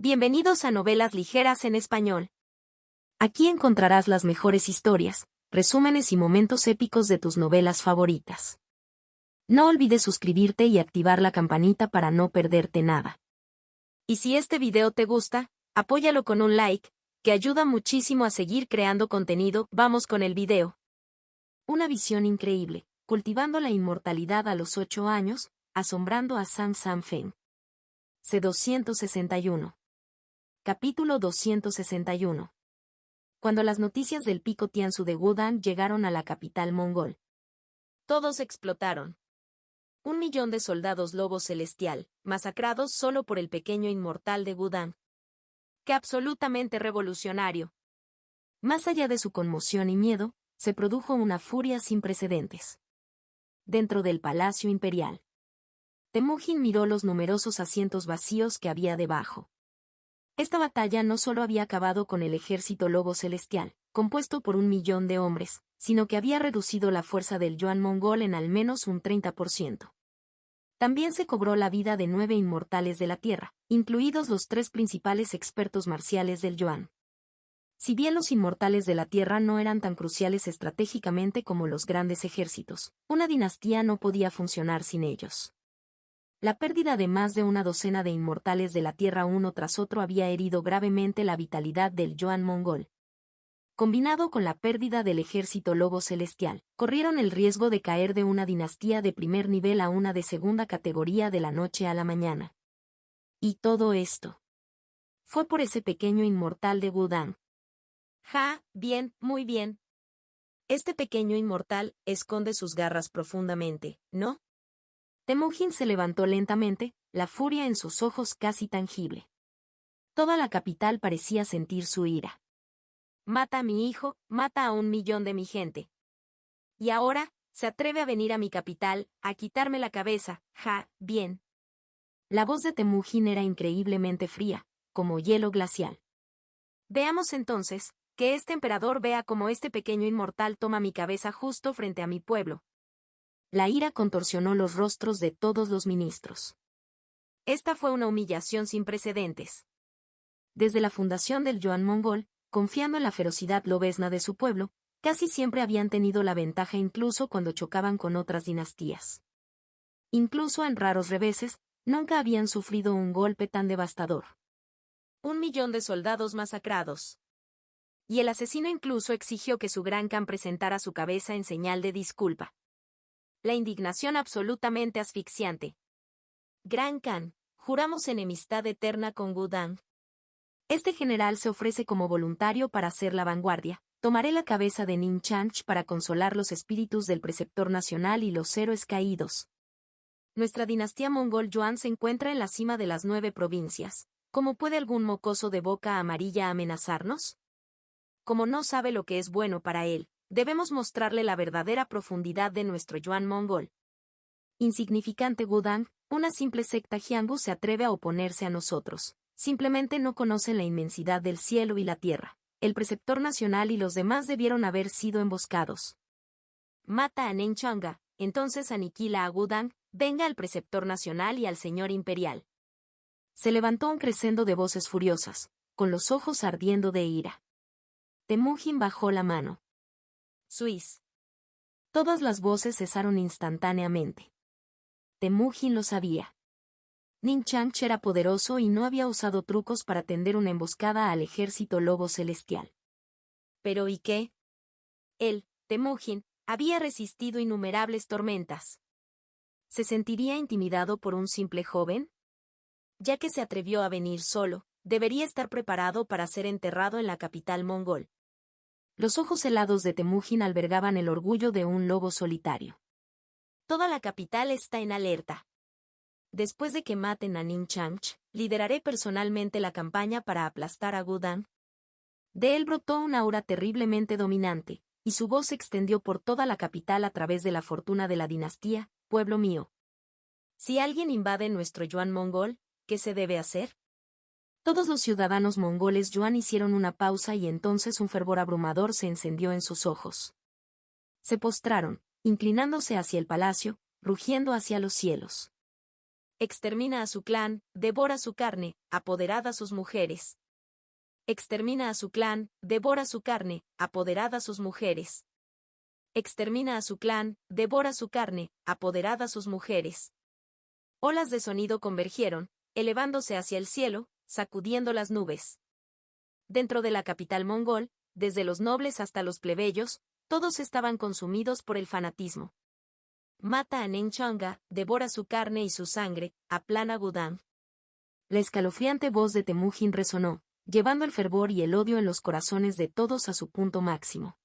Bienvenidos a Novelas Ligeras en Español. Aquí encontrarás las mejores historias, resúmenes y momentos épicos de tus novelas favoritas. No olvides suscribirte y activar la campanita para no perderte nada. Y si este video te gusta, apóyalo con un like, que ayuda muchísimo a seguir creando contenido. Vamos con el video. Una visión increíble, cultivando la inmortalidad a los 8 años, asombrando a San Feng. C261. Capítulo 261. Cuando las noticias del pico Tianzu de Wudang llegaron a la capital mongol, todos explotaron. 1 millón de soldados lobo celestial, masacrados solo por el pequeño inmortal de Wudang. ¡Qué absolutamente revolucionario! Más allá de su conmoción y miedo, se produjo una furia sin precedentes. Dentro del palacio imperial, Temujin miró los numerosos asientos vacíos que había debajo. Esta batalla no solo había acabado con el ejército lobo celestial, compuesto por 1 millón de hombres, sino que había reducido la fuerza del yuan mongol en al menos un 30%. También se cobró la vida de 9 inmortales de la tierra, incluidos los 3 principales expertos marciales del yuan. Si bien los inmortales de la tierra no eran tan cruciales estratégicamente como los grandes ejércitos, una dinastía no podía funcionar sin ellos. La pérdida de más de una docena de inmortales de la tierra uno tras otro había herido gravemente la vitalidad del yuan mongol. Combinado con la pérdida del ejército lobo celestial, corrieron el riesgo de caer de una dinastía de primer nivel a una de segunda categoría de la noche a la mañana. Y todo esto fue por ese pequeño inmortal de Wudang. Ja, bien, muy bien. Este pequeño inmortal esconde sus garras profundamente, ¿no? Temujin se levantó lentamente, la furia en sus ojos casi tangible. Toda la capital parecía sentir su ira. Mata a mi hijo, mata a 1 millón de mi gente. Y ahora, se atreve a venir a mi capital, a quitarme la cabeza. Ja, bien. La voz de Temujin era increíblemente fría, como hielo glacial. Veamos entonces, que este emperador vea cómo este pequeño inmortal toma mi cabeza justo frente a mi pueblo. La ira contorsionó los rostros de todos los ministros. Esta fue una humillación sin precedentes. Desde la fundación del yuan mongol, confiando en la ferocidad lobesna de su pueblo, casi siempre habían tenido la ventaja incluso cuando chocaban con otras dinastías. Incluso en raros reveses, nunca habían sufrido un golpe tan devastador. 1 millón de soldados masacrados. Y el asesino incluso exigió que su gran Khan presentara su cabeza en señal de disculpa. La indignación absolutamente asfixiante. Gran Khan, juramos enemistad eterna con Wudang. Este general se ofrece como voluntario para ser la vanguardia. Tomaré la cabeza de Ning Chanch para consolar los espíritus del preceptor nacional y los héroes caídos. Nuestra dinastía mongol yuan se encuentra en la cima de las 9 provincias. ¿Cómo puede algún mocoso de boca amarilla amenazarnos? Como no sabe lo que es bueno para él, debemos mostrarle la verdadera profundidad de nuestro yuan mongol. Insignificante Wudang, una simple secta Jianghu se atreve a oponerse a nosotros. Simplemente no conocen la inmensidad del cielo y la tierra. El preceptor nacional y los demás debieron haber sido emboscados. Mata a Nen Changa, entonces aniquila a Wudang, venga al preceptor nacional y al señor imperial. Se levantó un crescendo de voces furiosas, con los ojos ardiendo de ira. Temujin bajó la mano. Suis. Todas las voces cesaron instantáneamente. Temujin lo sabía. Ning Chanch era poderoso y no había usado trucos para tender una emboscada al ejército lobo celestial. ¿Pero y qué? Él, Temujin, había resistido innumerables tormentas. ¿Se sentiría intimidado por un simple joven? Ya que se atrevió a venir solo, debería estar preparado para ser enterrado en la capital mongol. Los ojos helados de Temujin albergaban el orgullo de un lobo solitario. Toda la capital está en alerta. Después de que maten a Ning Chanch, lideraré personalmente la campaña para aplastar a Wudang. De él brotó una aura terriblemente dominante, y su voz se extendió por toda la capital a través de la fortuna de la dinastía, pueblo mío. Si alguien invade nuestro yuan mongol, ¿qué se debe hacer? Todos los ciudadanos mongoles yuan hicieron una pausa y entonces un fervor abrumador se encendió en sus ojos. Se postraron, inclinándose hacia el palacio, rugiendo hacia los cielos. Extermina a su clan, devora su carne, apoderad a sus mujeres. Extermina a su clan, devora su carne, apoderad a sus mujeres. Extermina a su clan, devora su carne, apoderad a sus mujeres. Olas de sonido convergieron, elevándose hacia el cielo, sacudiendo las nubes. Dentro de la capital mongol, desde los nobles hasta los plebeyos, todos estaban consumidos por el fanatismo. Mata a Ningchanga, devora su carne y su sangre, aplana Gudang. La escalofriante voz de Temujin resonó, llevando el fervor y el odio en los corazones de todos a su punto máximo.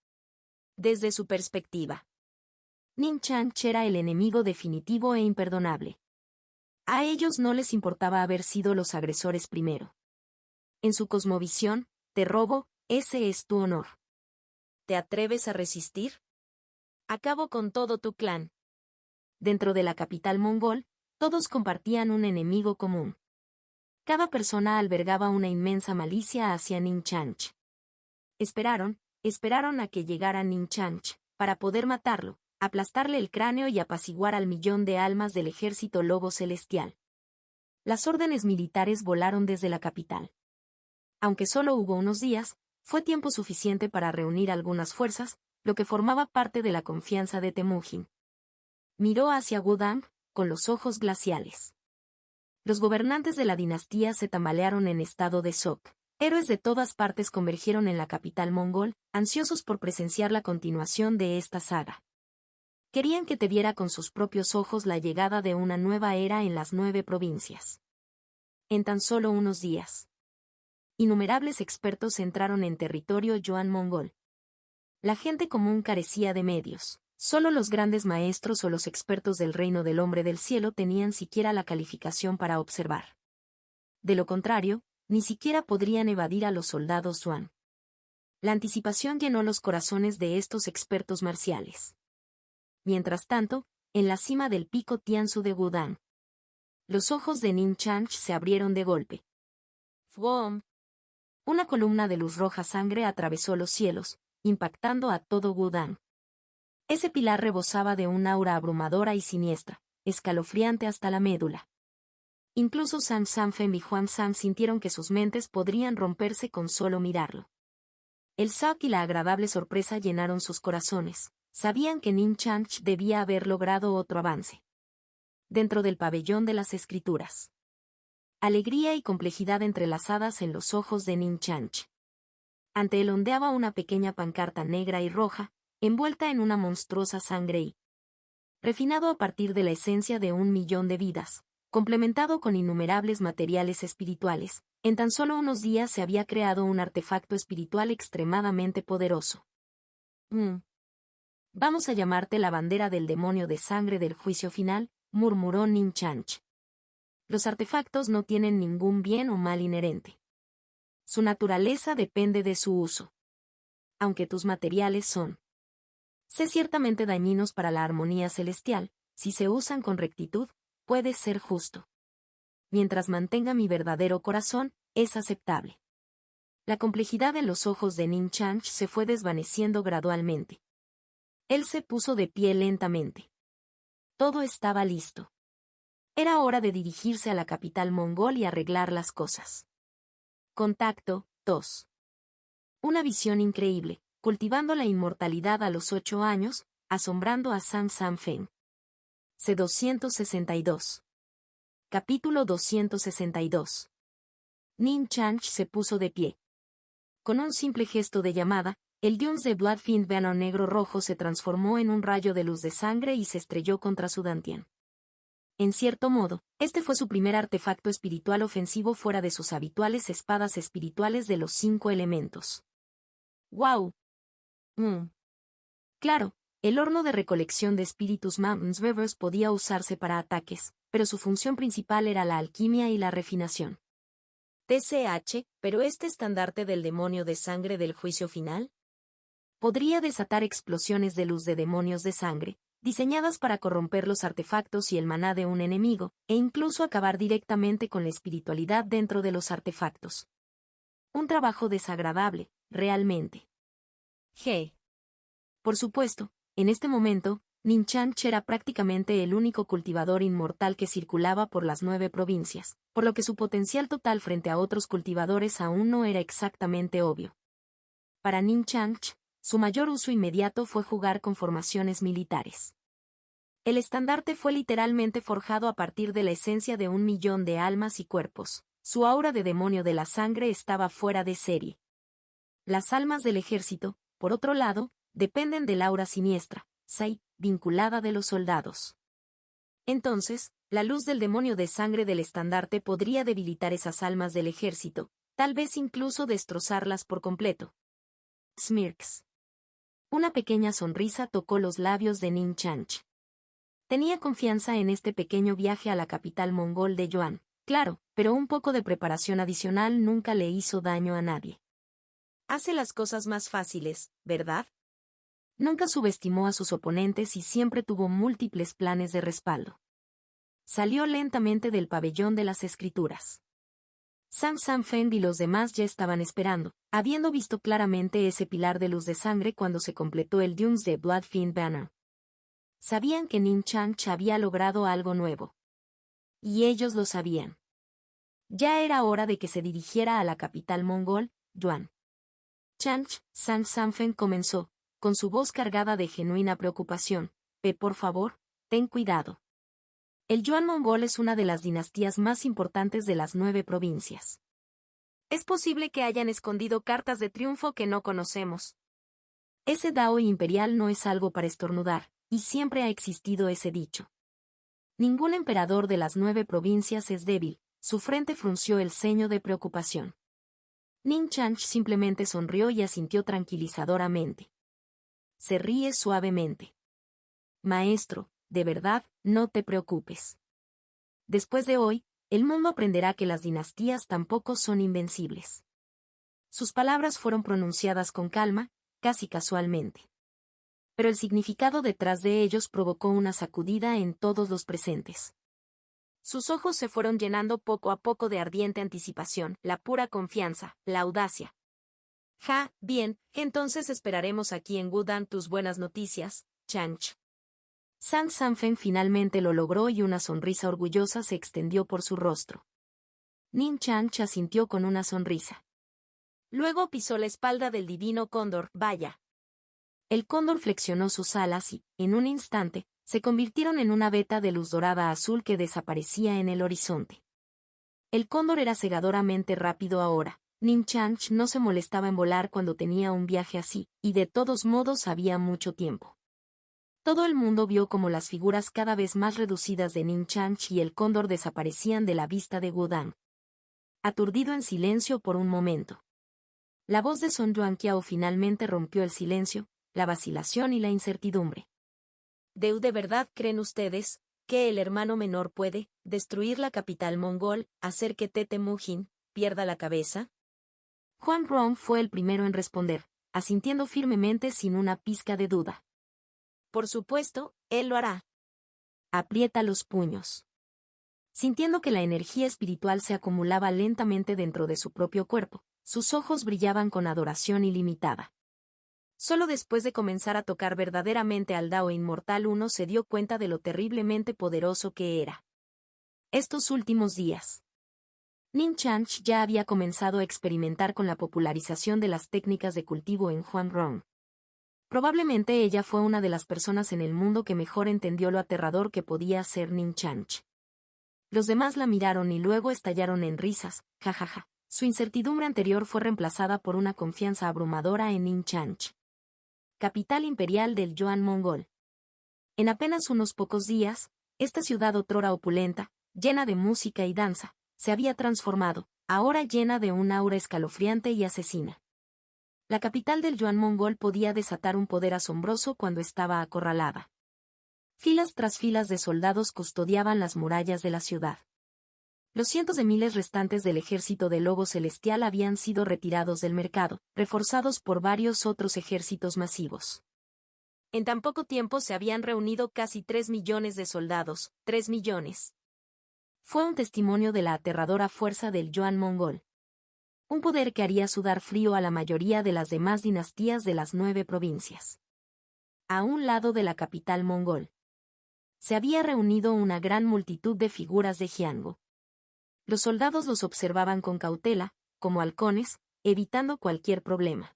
Desde su perspectiva, Ningchang era el enemigo definitivo e imperdonable. A ellos no les importaba haber sido los agresores primero. En su cosmovisión, te robo, ese es tu honor. ¿Te atreves a resistir? Acabo con todo tu clan. Dentro de la capital mongol, todos compartían un enemigo común. Cada persona albergaba una inmensa malicia hacia Ningchang. Esperaron a que llegara Ningchang, para poder matarlo, aplastarle el cráneo y apaciguar al millón de almas del ejército lobo celestial. Las órdenes militares volaron desde la capital. Aunque solo hubo unos días, fue tiempo suficiente para reunir algunas fuerzas, lo que formaba parte de la confianza de Temujin. Miró hacia Gudang, con los ojos glaciales. Los gobernantes de la dinastía se tambalearon en estado de shock. Héroes de todas partes convergieron en la capital mongol, ansiosos por presenciar la continuación de esta saga. Querían que te viera con sus propios ojos la llegada de una nueva era en las 9 provincias. En tan solo unos días, innumerables expertos entraron en territorio yuan mongol. La gente común carecía de medios. Solo los grandes maestros o los expertos del reino del hombre del cielo tenían siquiera la calificación para observar. De lo contrario, ni siquiera podrían evadir a los soldados yuan. La anticipación llenó los corazones de estos expertos marciales. Mientras tanto, en la cima del pico Tianzu de Gudang, los ojos de Ningchang se abrieron de golpe. ¡Fwom! Una columna de luz roja sangre atravesó los cielos, impactando a todo Gudang. Ese pilar rebosaba de un aura abrumadora y siniestra, escalofriante hasta la médula. Incluso San Sanfen y Juan San sintieron que sus mentes podrían romperse con solo mirarlo. El shock y la agradable sorpresa llenaron sus corazones. Sabían que Ningchang debía haber logrado otro avance. Dentro del pabellón de las escrituras. Alegría y complejidad entrelazadas en los ojos de Ningchang. Ante él ondeaba una pequeña pancarta negra y roja, envuelta en una monstruosa sangre y refinado a partir de la esencia de 1.000.000 de vidas, complementado con innumerables materiales espirituales, en tan solo unos días se había creado un artefacto espiritual extremadamente poderoso. Vamos a llamarte la bandera del demonio de sangre del juicio final, murmuró Ningchang. Los artefactos no tienen ningún bien o mal inherente. Su naturaleza depende de su uso. Aunque tus materiales son ciertamente dañinos para la armonía celestial, si se usan con rectitud, puede ser justo. Mientras mantenga mi verdadero corazón, es aceptable. La complejidad en los ojos de Ningchang se fue desvaneciendo gradualmente. Él se puso de pie lentamente. Todo estaba listo. Era hora de dirigirse a la capital mongol y arreglar las cosas. Contacto 2. Una visión increíble, cultivando la inmortalidad a los 8 años, asombrando a San Sanfen. C262. Capítulo 262. Ningchang se puso de pie. Con un simple gesto de llamada, el Dunes de Bloodfiend Banner negro-rojo se transformó en un rayo de luz de sangre y se estrelló contra su Dantian. En cierto modo, este fue su primer artefacto espiritual ofensivo fuera de sus habituales espadas espirituales de los 5 elementos. ¡Wow! Claro, el horno de recolección de espíritus Mountains Rivers podía usarse para ataques, pero su función principal era la alquimia y la refinación. TCH, ¿pero este estandarte del demonio de sangre del juicio final? Podría desatar explosiones de luz de demonios de sangre, diseñadas para corromper los artefactos y el maná de un enemigo, e incluso acabar directamente con la espiritualidad dentro de los artefactos. Un trabajo desagradable, realmente. G. Por supuesto, en este momento, Ninchanch era prácticamente el único cultivador inmortal que circulaba por las 9 provincias, por lo que su potencial total frente a otros cultivadores aún no era exactamente obvio. Para Ninchanch, su mayor uso inmediato fue jugar con formaciones militares. El estandarte fue literalmente forjado a partir de la esencia de 1.000.000 de almas y cuerpos. Su aura de demonio de la sangre estaba fuera de serie. Las almas del ejército, por otro lado, dependen del aura siniestra, Sai, vinculada de los soldados. Entonces, la luz del demonio de sangre del estandarte podría debilitar esas almas del ejército, tal vez incluso destrozarlas por completo. Smirks. Una pequeña sonrisa tocó los labios de Ninchanch. Tenía confianza en este pequeño viaje a la capital mongol de Yuan, claro, pero un poco de preparación adicional nunca le hizo daño a nadie. Hace las cosas más fáciles, ¿verdad? Nunca subestimó a sus oponentes y siempre tuvo múltiples planes de respaldo. Salió lentamente del pabellón de las escrituras. Sam Sanfeng y los demás ya estaban esperando, habiendo visto claramente ese pilar de luz de sangre cuando se completó el Dunes de Bloodfiend Banner. Sabían que Ninchanch había logrado algo nuevo. Y ellos lo sabían. Ya era hora de que se dirigiera a la capital mongol, Yuan. Sam Sanfeng comenzó, con su voz cargada de genuina preocupación. Por favor, ten cuidado. El Yuan mongol es una de las dinastías más importantes de las 9 provincias. Es posible que hayan escondido cartas de triunfo que no conocemos. Ese Dao imperial no es algo para estornudar, y siempre ha existido ese dicho. Ningún emperador de las 9 provincias es débil, su frente frunció el ceño de preocupación. Ninchanch simplemente sonrió y asintió tranquilizadoramente. Se ríe suavemente. Maestro, de verdad, no te preocupes. Después de hoy, el mundo aprenderá que las dinastías tampoco son invencibles. Sus palabras fueron pronunciadas con calma, casi casualmente. Pero el significado detrás de ellos provocó una sacudida en todos los presentes. Sus ojos se fueron llenando poco a poco de ardiente anticipación, la pura confianza, la audacia. Bien, entonces esperaremos aquí en Wudan tus buenas noticias, Chanch. Sam Sanfeng finalmente lo logró y una sonrisa orgullosa se extendió por su rostro. Ninchanch asintió con una sonrisa. Luego pisó la espalda del divino cóndor, vaya. El cóndor flexionó sus alas y, en un instante, se convirtieron en una veta de luz dorada azul que desaparecía en el horizonte. El cóndor era cegadoramente rápido ahora. Ninchanch no se molestaba en volar cuando tenía un viaje así, y de todos modos había mucho tiempo. Todo el mundo vio cómo las figuras cada vez más reducidas de Ninchanch y el cóndor desaparecían de la vista de Wudan. Aturdido en silencio por un momento. La voz de Song Yuanqiao finalmente rompió el silencio, la vacilación y la incertidumbre. ¿De verdad creen ustedes que el hermano menor puede destruir la capital mongol, hacer que Tete Mujin pierda la cabeza? Huang Rong fue el primero en responder, asintiendo firmemente sin una pizca de duda. Por supuesto, él lo hará. Aprieta los puños. Sintiendo que la energía espiritual se acumulaba lentamente dentro de su propio cuerpo, sus ojos brillaban con adoración ilimitada. Solo después de comenzar a tocar verdaderamente al Dao inmortal uno se dio cuenta de lo terriblemente poderoso que era. Estos últimos días. Ninchanch ya había comenzado a experimentar con la popularización de las técnicas de cultivo en Huangrong. Probablemente ella fue una de las personas en el mundo que mejor entendió lo aterrador que podía ser Ninchanch. Los demás la miraron y luego estallaron en risas, jajaja. Su incertidumbre anterior fue reemplazada por una confianza abrumadora en Ninchanch. Capital imperial del Yuan mongol. En apenas unos pocos días, esta ciudad otrora opulenta, llena de música y danza, se había transformado, ahora llena de un aura escalofriante y asesina. La capital del Yuan mongol podía desatar un poder asombroso cuando estaba acorralada. Filas tras filas de soldados custodiaban las murallas de la ciudad. Los cientos de miles restantes del ejército del Lobo Celestial habían sido retirados del mercado, reforzados por varios otros ejércitos masivos. En tan poco tiempo se habían reunido casi 3 millones de soldados, 3 millones. Fue un testimonio de la aterradora fuerza del Yuan mongol. Un poder que haría sudar frío a la mayoría de las demás dinastías de las 9 provincias. A un lado de la capital mongol se había reunido una gran multitud de figuras de Jiangu. Los soldados los observaban con cautela, como halcones, evitando cualquier problema.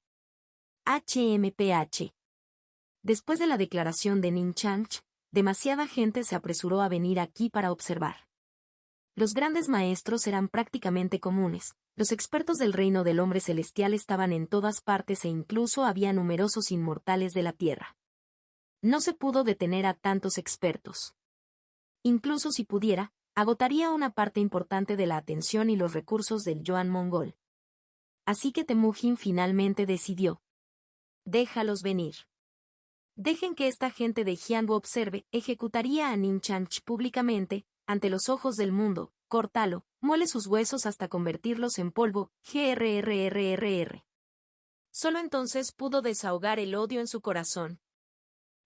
HMPH. Después de la declaración de Nin Changch, demasiada gente se apresuró a venir aquí para observar. Los grandes maestros eran prácticamente comunes, los expertos del reino del hombre celestial estaban en todas partes e incluso había numerosos inmortales de la tierra. No se pudo detener a tantos expertos. Incluso si pudiera, agotaría una parte importante de la atención y los recursos del Yuan mongol. Así que Temujin finalmente decidió: déjalos venir. Dejen que esta gente de Jiangu observe, ejecutaría a Nin Changch públicamente, ante los ojos del mundo, córtalo, muele sus huesos hasta convertirlos en polvo, grrrrrr. Solo entonces pudo desahogar el odio en su corazón.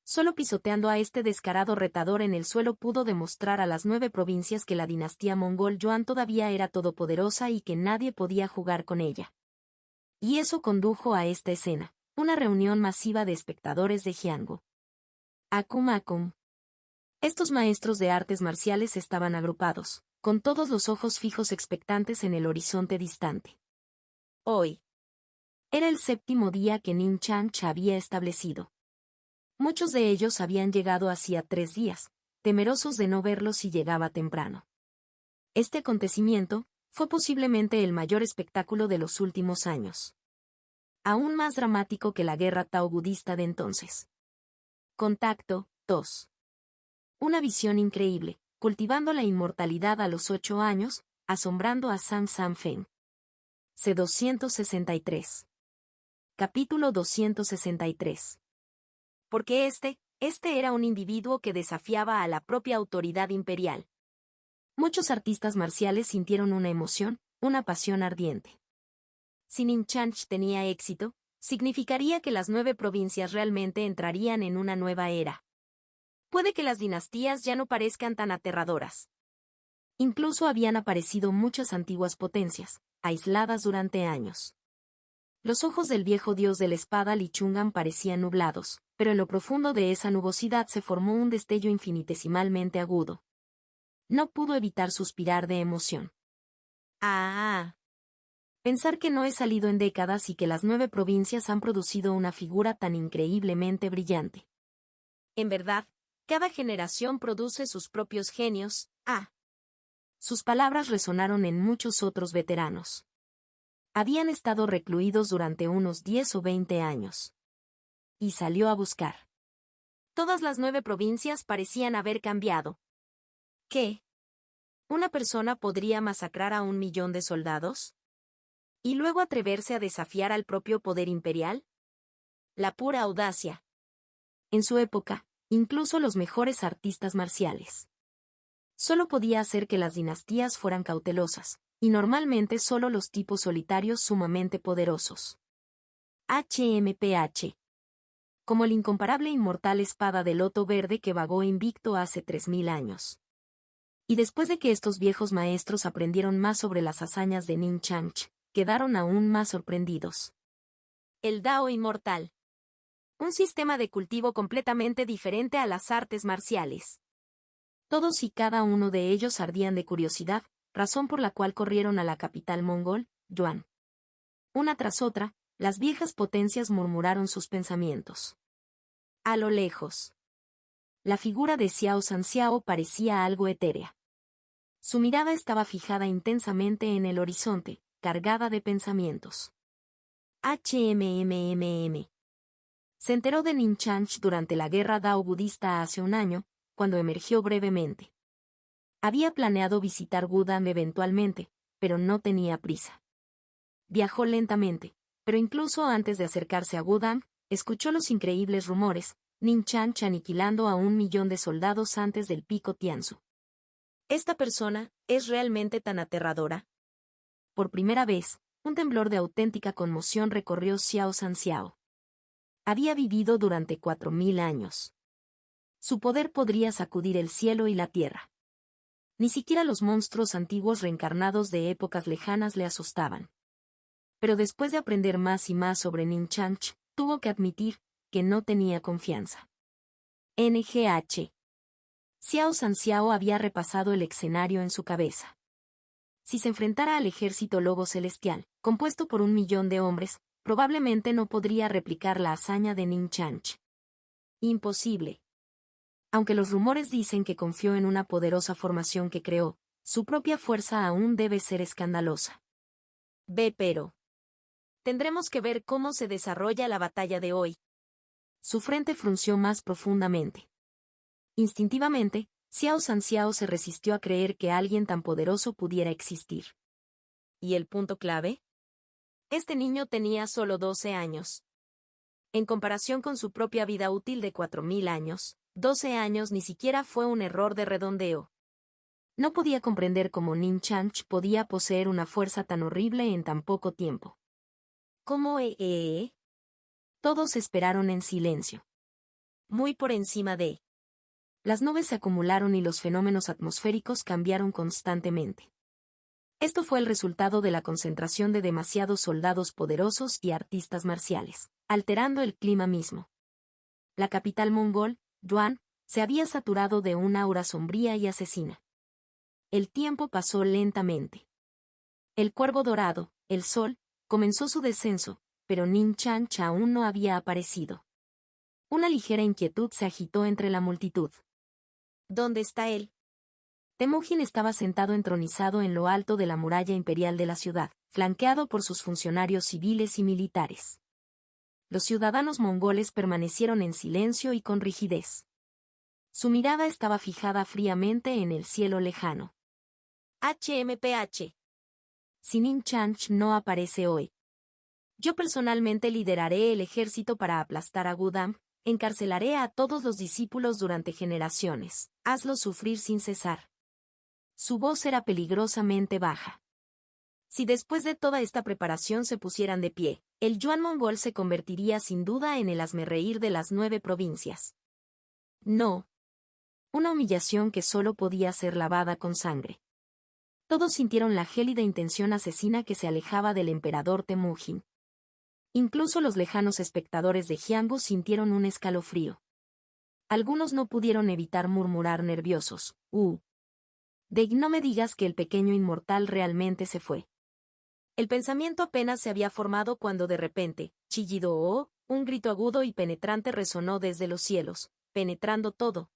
Solo pisoteando a este descarado retador en el suelo pudo demostrar a las 9 provincias que la dinastía mongol Yuan todavía era todopoderosa y que nadie podía jugar con ella. Y eso condujo a esta escena, una reunión masiva de espectadores de Jiangu. Akum Akum. Estos maestros de artes marciales estaban agrupados, con todos los ojos fijos expectantes en el horizonte distante. Hoy era el 7º día que Nin Changch había establecido. Muchos de ellos habían llegado hacía 3 días, temerosos de no verlo si llegaba temprano. Este acontecimiento fue posiblemente el mayor espectáculo de los últimos años. Aún más dramático que la guerra Tao budista de entonces. Contacto 2. Una visión increíble, cultivando la inmortalidad a los 8 años, asombrando a San Feng. C263. Capítulo 263. Porque este era un individuo que desafiaba a la propia autoridad imperial. Muchos artistas marciales sintieron una emoción, una pasión ardiente. Si Nin Changch tenía éxito, significaría que las 9 provincias realmente entrarían en una nueva era. Puede que las dinastías ya no parezcan tan aterradoras. Incluso habían aparecido muchas antiguas potencias, aisladas durante años. Los ojos del viejo dios de la espada Lichungan parecían nublados, pero en lo profundo de esa nubosidad se formó un destello infinitesimalmente agudo. No pudo evitar suspirar de emoción. Pensar que no he salido en décadas y que las 9 provincias han producido una figura tan increíblemente brillante. En verdad, cada generación produce sus propios genios. Sus palabras resonaron en muchos otros veteranos. Habían estado recluidos durante unos 10 o 20 años. Y salió a buscar. Todas las 9 provincias parecían haber cambiado. ¿Qué? ¿Una persona podría masacrar a 1 millón de soldados? ¿Y luego atreverse a desafiar al propio poder imperial? La pura audacia. En su época, incluso los mejores artistas marciales solo podía hacer que las dinastías fueran cautelosas, y normalmente solo los tipos solitarios sumamente poderosos. HMPH. Como el incomparable inmortal espada de loto verde que vagó invicto hace 3000 años. Y después de que estos viejos maestros aprendieron más sobre las hazañas de Nin Changch, quedaron aún más sorprendidos. El Dao inmortal. Un sistema de cultivo completamente diferente a las artes marciales. Todos y cada uno de ellos ardían de curiosidad, razón por la cual corrieron a la capital mongol, Yuan. Una tras otra, las viejas potencias murmuraron sus pensamientos. A lo lejos. La figura de Xiao Sanxiao parecía algo etérea. Su mirada estaba fijada intensamente en el horizonte, cargada de pensamientos. HMMMM. Se enteró de Nin Changch durante la guerra Dao budista hace un año, cuando emergió brevemente. Había planeado visitar Wudang eventualmente, pero no tenía prisa. Viajó lentamente, pero incluso antes de acercarse a Wudang, escuchó los increíbles rumores, Nin Changch aniquilando a 1 millón de soldados antes del pico Tianzu. ¿Esta persona es realmente tan aterradora? Por primera vez, un temblor de auténtica conmoción recorrió Xiao Sanxiao. Había vivido durante 4000 años. Su poder podría sacudir el cielo y la tierra. Ni siquiera los monstruos antiguos reencarnados de épocas lejanas le asustaban. Pero después de aprender más y más sobre Nin Changch, tuvo que admitir que no tenía confianza. NGH. Xiao Sanxiao había repasado el escenario en su cabeza. Si se enfrentara al ejército lobo celestial, compuesto por 1.000.000 de hombres, probablemente no podría replicar la hazaña de Ning Chanch. Imposible. Aunque los rumores dicen que confió en una poderosa formación que creó, su propia fuerza aún debe ser escandalosa. Pero tendremos que ver cómo se desarrolla la batalla de hoy. Su frente frunció más profundamente. Instintivamente, Xiao Sanxiao se resistió a creer que alguien tan poderoso pudiera existir. ¿Y el punto clave? Este niño tenía solo 12 años. En comparación con su propia vida útil de 4.000 años, 12 años ni siquiera fue un error de redondeo. No podía comprender cómo Ning Chanch podía poseer una fuerza tan horrible en tan poco tiempo. ¿Cómo? Todos esperaron en silencio. Muy por encima de... Las nubes se acumularon y los fenómenos atmosféricos cambiaron constantemente. Esto fue el resultado de la concentración de demasiados soldados poderosos y artistas marciales, alterando el clima mismo. La capital mongol, Yuan, se había saturado de una aura sombría y asesina. El tiempo pasó lentamente. El cuervo dorado, el sol, comenzó su descenso, pero Ning Chanch aún no había aparecido. Una ligera inquietud se agitó entre la multitud. ¿Dónde está él? Temujin estaba sentado entronizado en lo alto de la muralla imperial de la ciudad, flanqueado por sus funcionarios civiles y militares. Los ciudadanos mongoles permanecieron en silencio y con rigidez. Su mirada estaba fijada fríamente en el cielo lejano. HMPH. Si Ning Chanch no aparece hoy. Yo personalmente lideraré el ejército para aplastar a Gudam. Encarcelaré a todos los discípulos durante generaciones. Hazlo sufrir sin cesar. Su voz era peligrosamente baja. Si después de toda esta preparación se pusieran de pie, el Yuan mongol se convertiría sin duda en el hazmerreír de las 9 provincias. No. Una humillación que solo podía ser lavada con sangre. Todos sintieron la gélida intención asesina que se alejaba del emperador Temujin. Incluso los lejanos espectadores de Jianghu sintieron un escalofrío. Algunos no pudieron evitar murmurar nerviosos. No me digas que el pequeño inmortal realmente se fue. El pensamiento apenas se había formado cuando de repente, chillido un grito agudo y penetrante resonó desde los cielos, penetrando todo.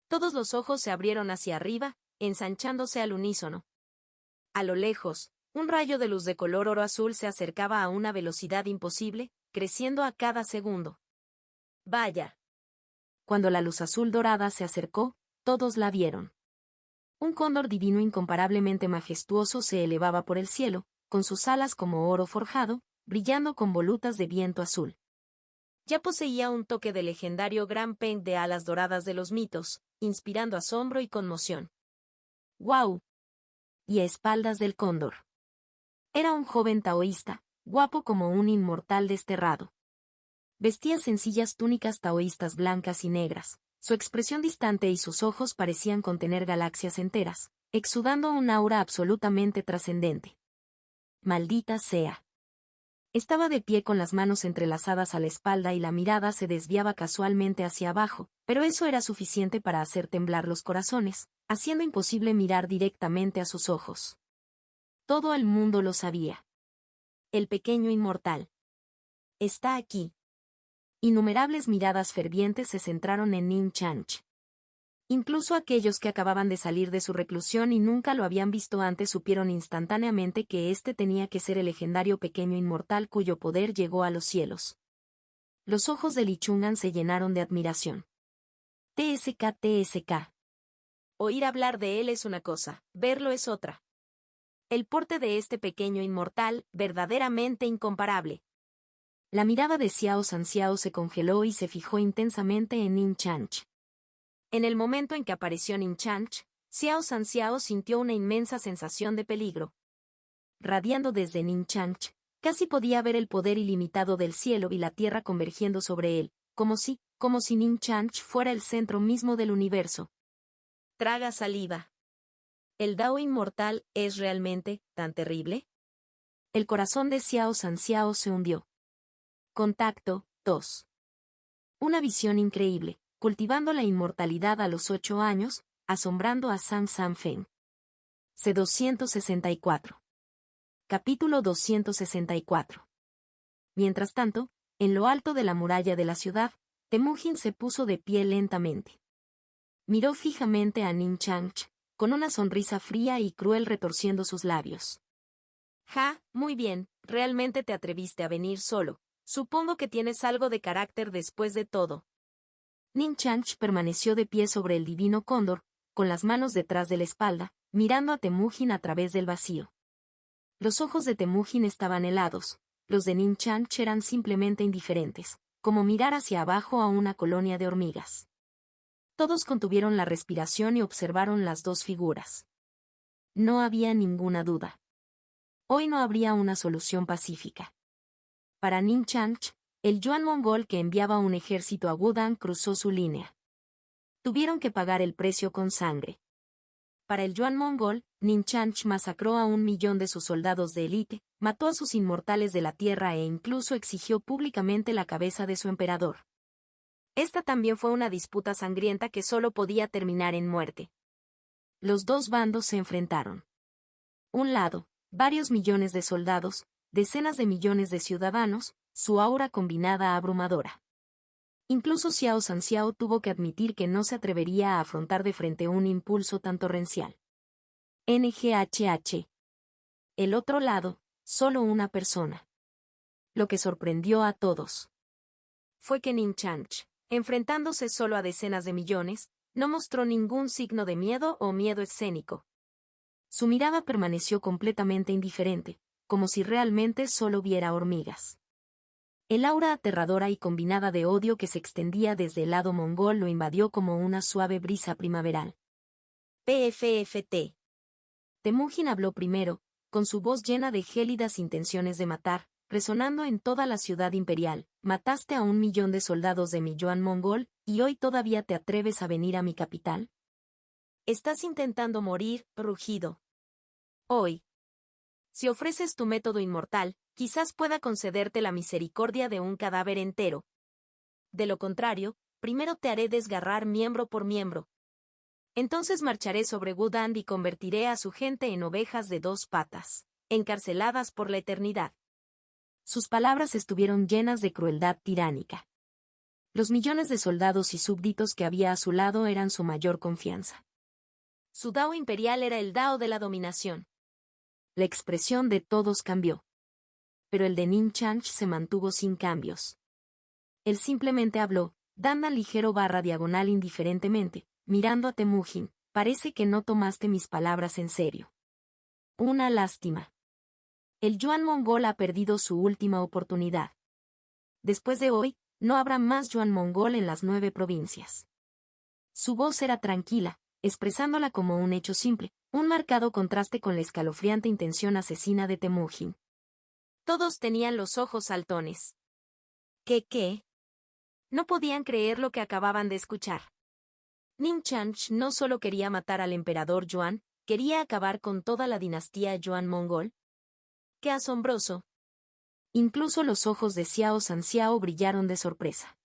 Todos los ojos se abrieron hacia arriba, ensanchándose al unísono. A lo lejos, un rayo de luz de color oro azul se acercaba a una velocidad imposible, creciendo a cada segundo. Vaya. Cuando la luz azul dorada se acercó, todos la vieron. Un cóndor divino incomparablemente majestuoso se elevaba por el cielo, con sus alas como oro forjado, brillando con volutas de viento azul. Ya poseía un toque de legendario gran pen de alas doradas de los mitos, inspirando asombro y conmoción. ¡Guau! Y a espaldas del cóndor. Era un joven taoísta, guapo como un inmortal desterrado. Vestía sencillas túnicas taoístas blancas y negras, su expresión distante y sus ojos parecían contener galaxias enteras, exudando un aura absolutamente trascendente. Maldita sea. Estaba de pie con las manos entrelazadas a la espalda y la mirada se desviaba casualmente hacia abajo, pero eso era suficiente para hacer temblar los corazones, haciendo imposible mirar directamente a sus ojos. Todo el mundo lo sabía. El pequeño inmortal. Está aquí. Innumerables miradas fervientes se centraron en Ning Chanch. Incluso aquellos que acababan de salir de su reclusión y nunca lo habían visto antes supieron instantáneamente que este tenía que ser el legendario pequeño inmortal cuyo poder llegó a los cielos. Los ojos de Li Chungan se llenaron de admiración. TSK. Oír hablar de él es una cosa, verlo es otra. El porte de este pequeño inmortal, verdaderamente incomparable. La mirada de Xiao Sanxiao se congeló y se fijó intensamente en Ning Chanch. En el momento en que apareció Ning Chanch, Xiao Sanxiao sintió una inmensa sensación de peligro. Radiando desde Ning Chanch, casi podía ver el poder ilimitado del cielo y la tierra convergiendo sobre él, como si Ning Chanch fuera el centro mismo del universo. Traga saliva. ¿El Dao inmortal es realmente tan terrible? El corazón de Xiao Sanxiao se hundió. Contacto 2. Una visión increíble. cultivando la inmortalidad a los 8 años, asombrando a San Feng. C-264. Capítulo 264. Mientras tanto, en lo alto de la muralla de la ciudad, Temujin se puso de pie lentamente. Miró fijamente a Ning Changch, con una sonrisa fría y cruel retorciendo sus labios. Ja, muy bien, realmente te atreviste a venir solo. Supongo que tienes algo de carácter después de todo. Ning Changch permaneció de pie sobre el divino cóndor, con las manos detrás de la espalda, mirando a Temujin a través del vacío. Los ojos de Temujin estaban helados, los de Ning Changch eran simplemente indiferentes, como mirar hacia abajo a una colonia de hormigas. Todos contuvieron la respiración y observaron las dos figuras. No había ninguna duda. Hoy no habría una solución pacífica. Para Ning Changch, el yuan mongol que enviaba un ejército a Wudang cruzó su línea. Tuvieron que pagar el precio con sangre. Para el yuan mongol, Ning Changch masacró a 1.000.000 de sus soldados de élite, mató a sus inmortales de la tierra e incluso exigió públicamente la cabeza de su emperador. Esta también fue una disputa sangrienta que solo podía terminar en muerte. Los dos bandos se enfrentaron. Un lado, varios millones de soldados, decenas de millones de ciudadanos, su aura combinada abrumadora. Incluso Xiao Sanxiao tuvo que admitir que no se atrevería a afrontar de frente un impulso tan torrencial. NGHH. El otro lado, solo una persona. Lo que sorprendió a todos fue que Ning Changch, enfrentándose solo a decenas de millones, no mostró ningún signo de miedo o miedo escénico. Su mirada permaneció completamente indiferente, como si realmente solo viera hormigas. El aura aterradora y combinada de odio que se extendía desde el lado mongol lo invadió como una suave brisa primaveral. PFFT. Temujin habló primero, con su voz llena de gélidas intenciones de matar, resonando en toda la ciudad imperial. Mataste a 1.000.000 de soldados de mi yuan mongol, ¿y hoy todavía te atreves a venir a mi capital? Estás intentando morir, rugido. Hoy. Si ofreces tu método inmortal, quizás pueda concederte la misericordia de un cadáver entero. De lo contrario, primero te haré desgarrar miembro por miembro. Entonces marcharé sobre Wudang y convertiré a su gente en ovejas de 2 patas, encarceladas por la eternidad. Sus palabras estuvieron llenas de crueldad tiránica. Los millones de soldados y súbditos que había a su lado eran su mayor confianza. Su Dao imperial era el Dao de la dominación. La expresión de todos cambió. Pero el de Ning Changch se mantuvo sin cambios. Él simplemente habló, dando ligero barra diagonal indiferentemente, mirando a Temujin. Parece que no tomaste mis palabras en serio. Una lástima. El yuan mongol ha perdido su última oportunidad. Después de hoy, no habrá más yuan mongol en las 9 provincias. Su voz era tranquila, expresándola como un hecho simple, un marcado contraste con la escalofriante intención asesina de Temujin. Todos tenían los ojos saltones. ¿Qué? No podían creer lo que acababan de escuchar. Ning Changch no solo quería matar al emperador Yuan, quería acabar con toda la dinastía yuan mongol. ¡Qué asombroso! Incluso los ojos de Xiao Sanxiao brillaron de sorpresa.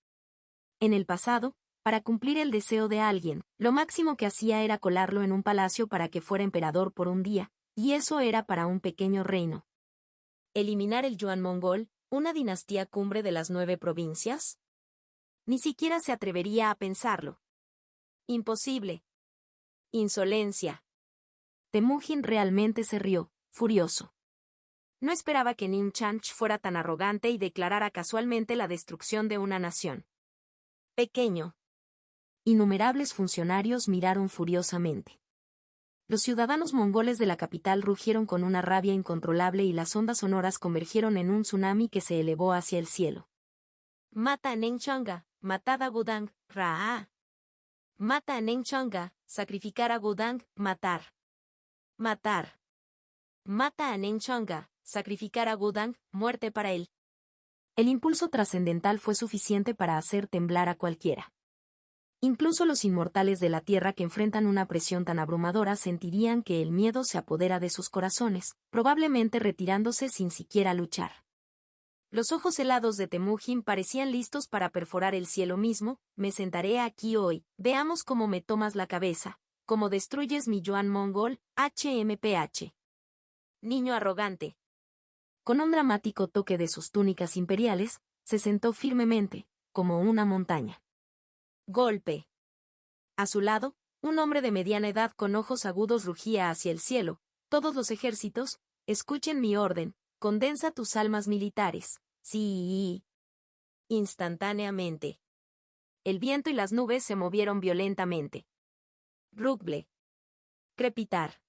En el pasado, para cumplir el deseo de alguien, lo máximo que hacía era colarlo en un palacio para que fuera emperador por un día, y eso era para un pequeño reino. ¿Eliminar el yuan mongol, una dinastía cumbre de las 9 provincias? Ni siquiera se atrevería a pensarlo. Imposible. Insolencia. Temujin realmente se rió, furioso. No esperaba que Ning Changch fuera tan arrogante y declarara casualmente la destrucción de una nación. Pequeño. Innumerables funcionarios miraron furiosamente. Los ciudadanos mongoles de la capital rugieron con una rabia incontrolable y las ondas sonoras convergieron en un tsunami que se elevó hacia el cielo. Mata a Ning Changga, matad a Wudang, Raa. Mata a Ning Changga, sacrificar a Wudang, matar. Matar. Mata a Ning Changga, sacrificar a Wudang, muerte para él. El impulso trascendental fue suficiente para hacer temblar a cualquiera. Incluso los inmortales de la tierra que enfrentan una presión tan abrumadora sentirían que el miedo se apodera de sus corazones, probablemente retirándose sin siquiera luchar. Los ojos helados de Temujin parecían listos para perforar el cielo mismo. Me sentaré aquí hoy, veamos cómo me tomas la cabeza, cómo destruyes mi yuan mongol, HMPH. Niño arrogante. Con un dramático toque de sus túnicas imperiales, se sentó firmemente, como una montaña. Golpe. A su lado, un hombre de mediana edad con ojos agudos rugía hacia el cielo. Todos los ejércitos, escuchen mi orden, condensa tus almas militares. Sí. Instantáneamente. El viento y las nubes se movieron violentamente. Ruble. Crepitar.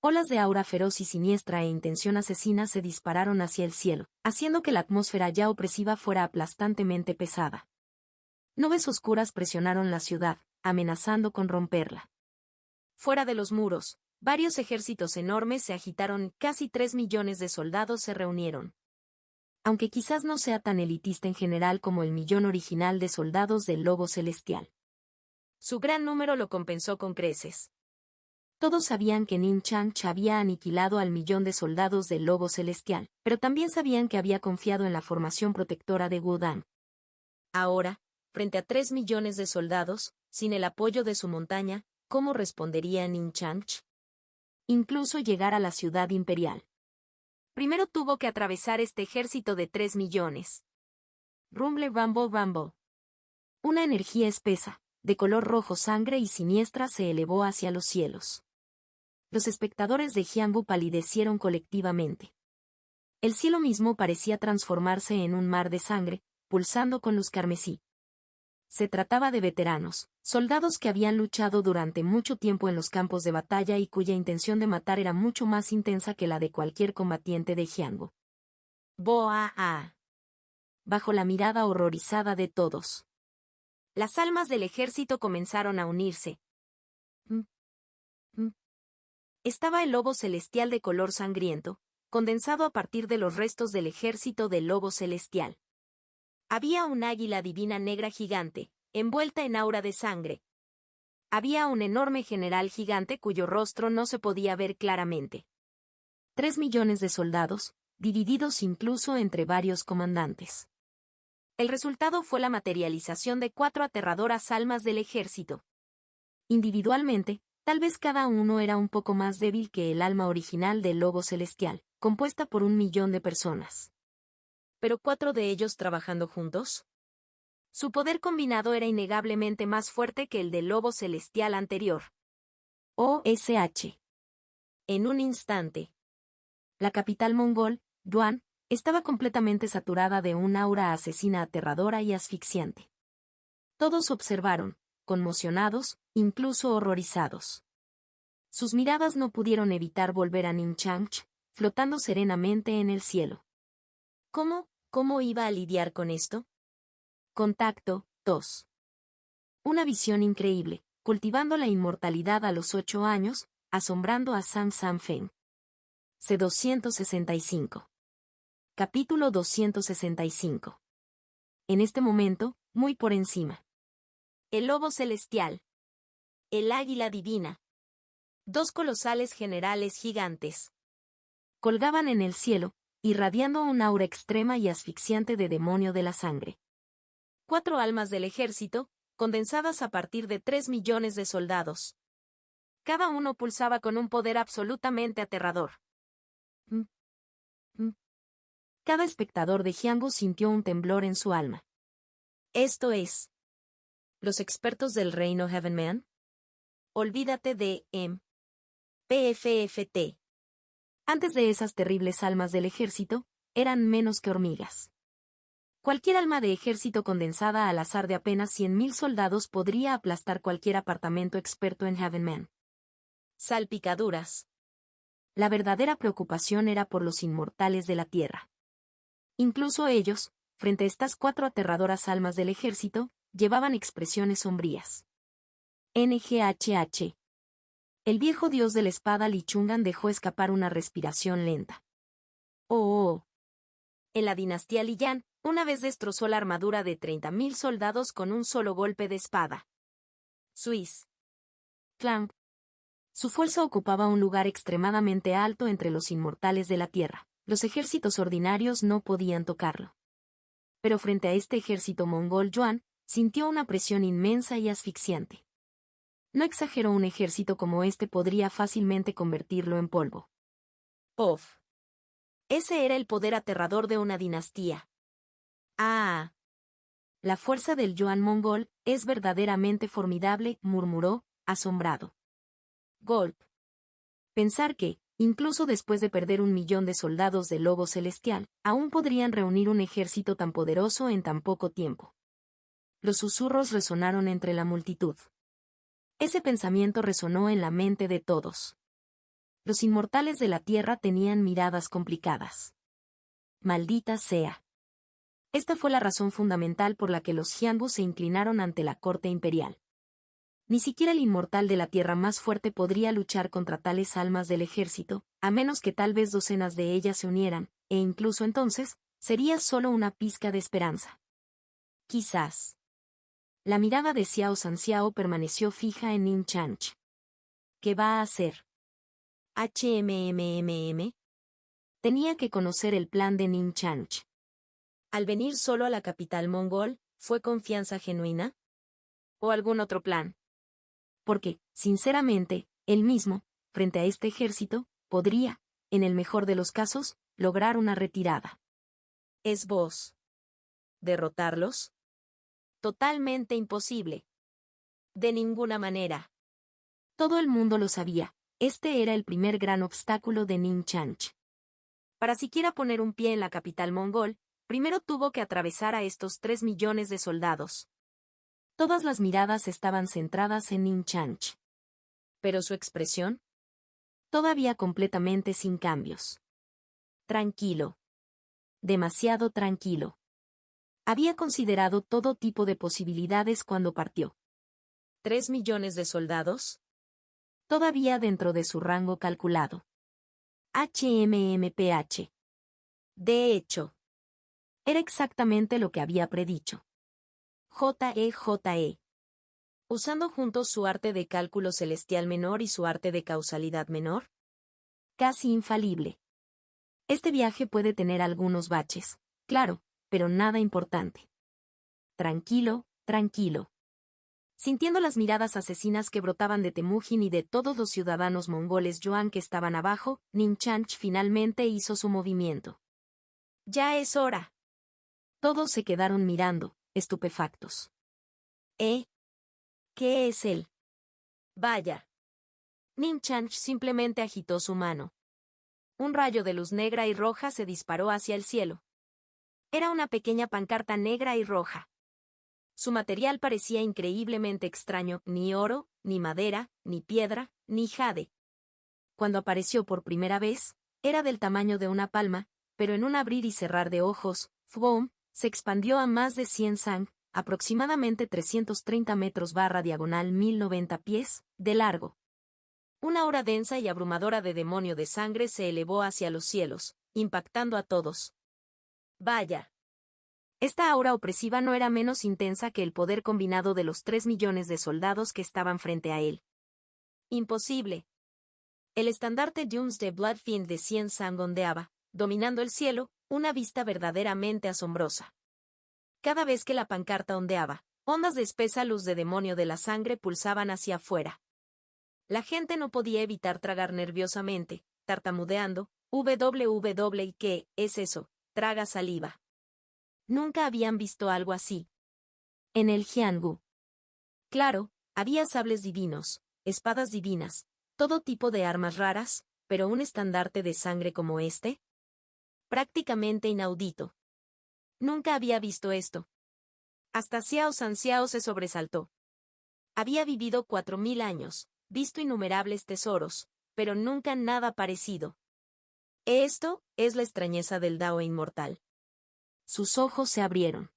Olas de aura feroz y siniestra e intención asesina se dispararon hacia el cielo, haciendo que la atmósfera ya opresiva fuera aplastantemente pesada. Nubes oscuras presionaron la ciudad, amenazando con romperla. Fuera de los muros, varios ejércitos enormes se agitaron, casi 3 millones de soldados se reunieron. Aunque quizás no sea tan elitista en general como el millón original de soldados del Lobo Celestial. Su gran número lo compensó con creces. Todos sabían que Nin Changch había aniquilado al millón de soldados del Lobo Celestial, pero también sabían que había confiado en la formación protectora de Wudang. Ahora, frente a 3 millones de soldados, sin el apoyo de su montaña, ¿cómo respondería Nin Changch? Incluso llegar a la ciudad imperial. Primero tuvo que atravesar este ejército de 3 millones. Rumble rumble rumble. Una energía espesa, de color rojo sangre y siniestra se elevó hacia los cielos. Los espectadores de Jianghu palidecieron colectivamente. El cielo mismo parecía transformarse en un mar de sangre, pulsando con luz carmesí. Se trataba de veteranos, soldados que habían luchado durante mucho tiempo en los campos de batalla y cuya intención de matar era mucho más intensa que la de cualquier combatiente de Jianghu. Boa. Bajo la mirada horrorizada de todos. Las almas del ejército comenzaron a unirse. Estaba el lobo celestial de color sangriento, condensado a partir de los restos del ejército del lobo celestial. Había un águila divina negra gigante, envuelta en aura de sangre. Había un enorme general gigante cuyo rostro no se podía ver claramente. 3 millones de soldados, divididos incluso entre varios comandantes. El resultado fue la materialización de 4 aterradoras almas del ejército. Individualmente, tal vez cada uno era un poco más débil que el alma original del lobo celestial, compuesta por 1 millón de personas. ¿Pero 4 de ellos trabajando juntos? Su poder combinado era innegablemente más fuerte que el del lobo celestial anterior. OSH. En un instante. La capital mongol, Yuan, estaba completamente saturada de un aura asesina aterradora y asfixiante. Todos observaron, conmocionados, incluso horrorizados. Sus miradas no pudieron evitar volver a Nin Changch, flotando serenamente en el cielo. ¿Cómo iba a lidiar con esto? Contacto 2. Una visión increíble, cultivando la inmortalidad a los 8 años, asombrando a San Feng. C265. Capítulo 265. En este momento, muy por encima. El lobo celestial. El águila divina. 2 colosales generales gigantes. Colgaban en el cielo, irradiando un aura extrema y asfixiante de demonio de la sangre. 4 almas del ejército, condensadas a partir de 3 millones de soldados. Cada uno pulsaba con un poder absolutamente aterrador. Cada espectador de Jianghu sintió un temblor en su alma. Esto es. ¿Los expertos del reino Heavenman? Olvídate de PFFT. Antes de esas terribles almas del ejército, eran menos que hormigas. Cualquier alma de ejército condensada al azar de apenas 100.000 soldados podría aplastar cualquier apartamento experto en Heavenman. Salpicaduras. La verdadera preocupación era por los inmortales de la tierra. Incluso ellos, frente a estas 4 aterradoras almas del ejército, llevaban expresiones sombrías. NGHH. El viejo dios de la espada Li Chungan dejó escapar una respiración lenta. Oh. En la dinastía Liyan, una vez destrozó la armadura de 30.000 soldados con un solo golpe de espada. Swiss. Clank. Su fuerza ocupaba un lugar extremadamente alto entre los inmortales de la tierra, Los ejércitos ordinarios no podían tocarlo. Pero frente a este ejército mongol, Yuan sintió una presión inmensa y asfixiante. No exageró, un ejército como este podría fácilmente convertirlo en polvo. Of. Ese era el poder aterrador de una dinastía. Ah. La fuerza del Yuan mongol es verdaderamente formidable, murmuró, asombrado. Golp. Pensar que, incluso después de perder 1.000.000 de soldados del lobo celestial, aún podrían reunir un ejército tan poderoso en tan poco tiempo. Los susurros resonaron entre la multitud. Ese pensamiento resonó en la mente de todos. Los inmortales de la tierra tenían miradas complicadas. Maldita sea. Esta fue la razón fundamental por la que los Xianbu se inclinaron ante la corte imperial. Ni siquiera el inmortal de la tierra más fuerte podría luchar contra tales almas del ejército, a menos que tal vez docenas de ellas se unieran, e incluso entonces, sería solo una pizca de esperanza. Quizás. La mirada de Xiao Sanxiao permaneció fija en Nin Chanch. ¿Qué va a hacer? HMMMM. Tenía que conocer el plan de Nin Chanch. Al venir solo a la capital mongol, ¿fue confianza genuina? ¿O algún otro plan? Porque, sinceramente, él mismo, frente a este ejército, podría, en el mejor de los casos, lograr una retirada. ¿Es vos? ¿Derrotarlos? Totalmente imposible. De ninguna manera. Todo el mundo lo sabía, este era el primer gran obstáculo de Nin Chanch. Para siquiera poner un pie en la capital mongol, primero tuvo que atravesar a estos 3 millones de soldados. Todas las miradas estaban centradas en Nin Chanch. Pero su expresión, todavía completamente sin cambios. Tranquilo. Demasiado tranquilo. Había considerado todo tipo de posibilidades cuando partió. ¿3 millones de soldados? Todavía dentro de su rango calculado. HMMPH. De hecho, era exactamente lo que había predicho. JE. Usando juntos su arte de cálculo celestial menor y su arte de causalidad menor. Casi infalible. Este viaje puede tener algunos baches, claro, pero nada importante. Tranquilo, tranquilo. Sintiendo las miradas asesinas que brotaban de Temujin y de todos los ciudadanos mongoles Yuan que estaban abajo, Nin Chanch finalmente hizo su movimiento. Ya es hora. Todos se quedaron mirando, estupefactos. ¿Qué es él? Vaya. Nin Chanch simplemente agitó su mano. Un rayo de luz negra y roja se disparó hacia el cielo. Era una pequeña pancarta negra y roja. Su material parecía increíblemente extraño, ni oro, ni madera, ni piedra, ni jade. Cuando apareció por primera vez, era del tamaño de una palma, pero en un abrir y cerrar de ojos, ¡fum!, se expandió a más de 100 sang, aproximadamente 330 metros /diagonal 1090 pies, de largo. Una aura densa y abrumadora de demonio de sangre se elevó hacia los cielos, impactando a todos. Vaya. Esta aura opresiva no era menos intensa que el poder combinado de los 3 millones de soldados que estaban frente a él. Imposible. El estandarte Dunes de Bloodfiend de 100 sang ondeaba, dominando el cielo, una vista verdaderamente asombrosa. Cada vez que la pancarta ondeaba, ondas de espesa luz de demonio de la sangre pulsaban hacia afuera. La gente no podía evitar tragar nerviosamente, tartamudeando, ¿y qué es eso? Traga saliva. Nunca habían visto algo así. En el Xiangu. Claro, había sables divinos, espadas divinas, todo tipo de armas raras, pero un estandarte de sangre como este. Prácticamente inaudito. Nunca había visto esto. Hasta Xiao Sanxiao se sobresaltó. Había vivido 4000 años, visto innumerables tesoros, pero nunca nada parecido. Esto es la extrañeza del Dao inmortal. Sus ojos se abrieron.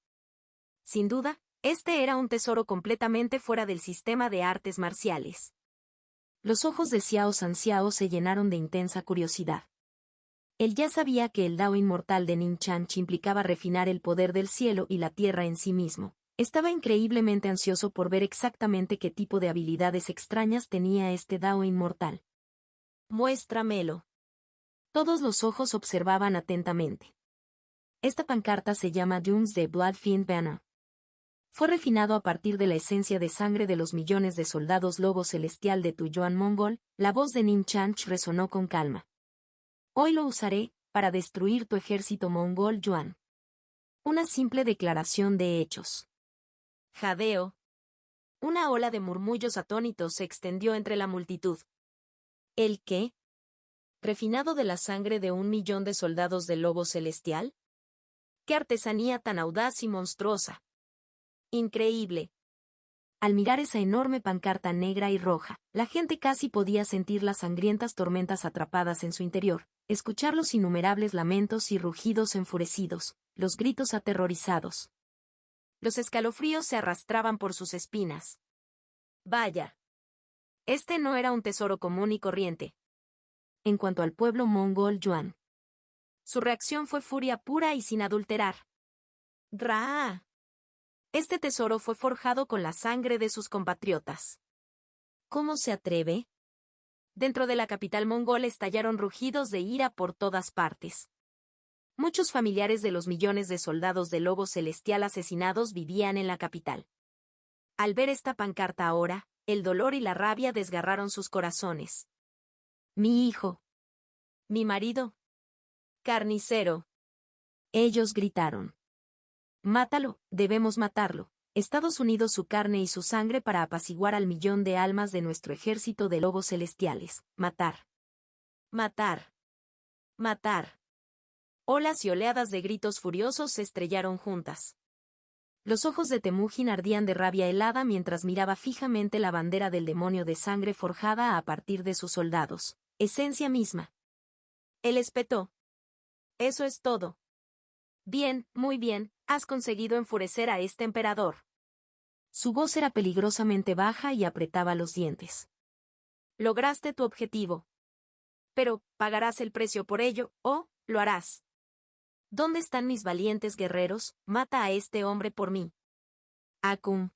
Sin duda, este era un tesoro completamente fuera del sistema de artes marciales. Los ojos de Xiao Sanxiao se llenaron de intensa curiosidad. Él ya sabía que el Dao inmortal de Nin Chanch implicaba refinar el poder del cielo y la tierra en sí mismo. Estaba increíblemente ansioso por ver exactamente qué tipo de habilidades extrañas tenía este Dao inmortal. Muéstramelo. Todos los ojos observaban atentamente. Esta pancarta se llama Dunes de Bloodfiend Banner. Fue refinado a partir de la esencia de sangre de los millones de soldados lobo celestial de tu Yuan mongol. La voz de Nin Chanch resonó con calma. Hoy lo usaré, para destruir tu ejército mongol Yuan. Una simple declaración de hechos. Jadeo. Una ola de murmullos atónitos se extendió entre la multitud. ¿El qué? ¿Refinado de la sangre de 1 millón de soldados del lobo celestial? ¡Qué artesanía tan audaz y monstruosa! Increíble. Al mirar esa enorme pancarta negra y roja, la gente casi podía sentir las sangrientas tormentas atrapadas en su interior, escuchar los innumerables lamentos y rugidos enfurecidos, los gritos aterrorizados. Los escalofríos se arrastraban por sus espinas. Vaya. Este no era un tesoro común y corriente. En cuanto al pueblo mongol Yuan, su reacción fue furia pura y sin adulterar. ¡Raa! Este tesoro fue forjado con la sangre de sus compatriotas. ¿Cómo se atreve? Dentro de la capital mongol estallaron rugidos de ira por todas partes. Muchos familiares de los millones de soldados del lobo celestial asesinados vivían en la capital. Al ver esta pancarta ahora, el dolor y la rabia desgarraron sus corazones. Mi hijo. Mi marido. Carnicero. Ellos gritaron. Mátalo, debemos matarlo. Estados Unidos su carne y su sangre para apaciguar al 1 millón de almas de nuestro ejército de lobos celestiales. Matar. Matar. Matar. Olas y oleadas de gritos furiosos se estrellaron juntas. Los ojos de Temujin ardían de rabia helada mientras miraba fijamente la bandera del demonio de sangre forjada a partir de sus soldados, esencia misma. Él espetó. Eso es todo. Bien, muy bien, has conseguido enfurecer a este emperador. Su voz era peligrosamente baja y apretaba los dientes. Lograste tu objetivo. Pero, pagarás el precio por ello, o, lo harás. ¿Dónde están mis valientes guerreros? Mata a este hombre por mí. Akum.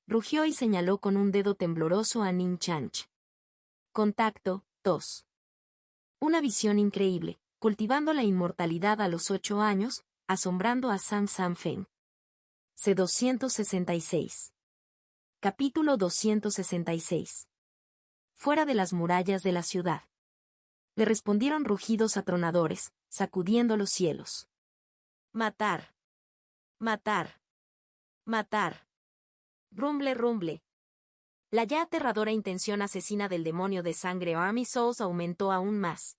Rugió y señaló con un dedo tembloroso a Nin Chanch. Contacto, 2. Una visión increíble, cultivando la inmortalidad a los 8 años, asombrando a San San Feng. C-266. Capítulo 266. Fuera de las murallas de la ciudad. Le respondieron rugidos atronadores, sacudiendo los cielos. Matar. Matar. Matar. Rumble, rumble. La ya aterradora intención asesina del demonio de sangre Army Souls aumentó aún más.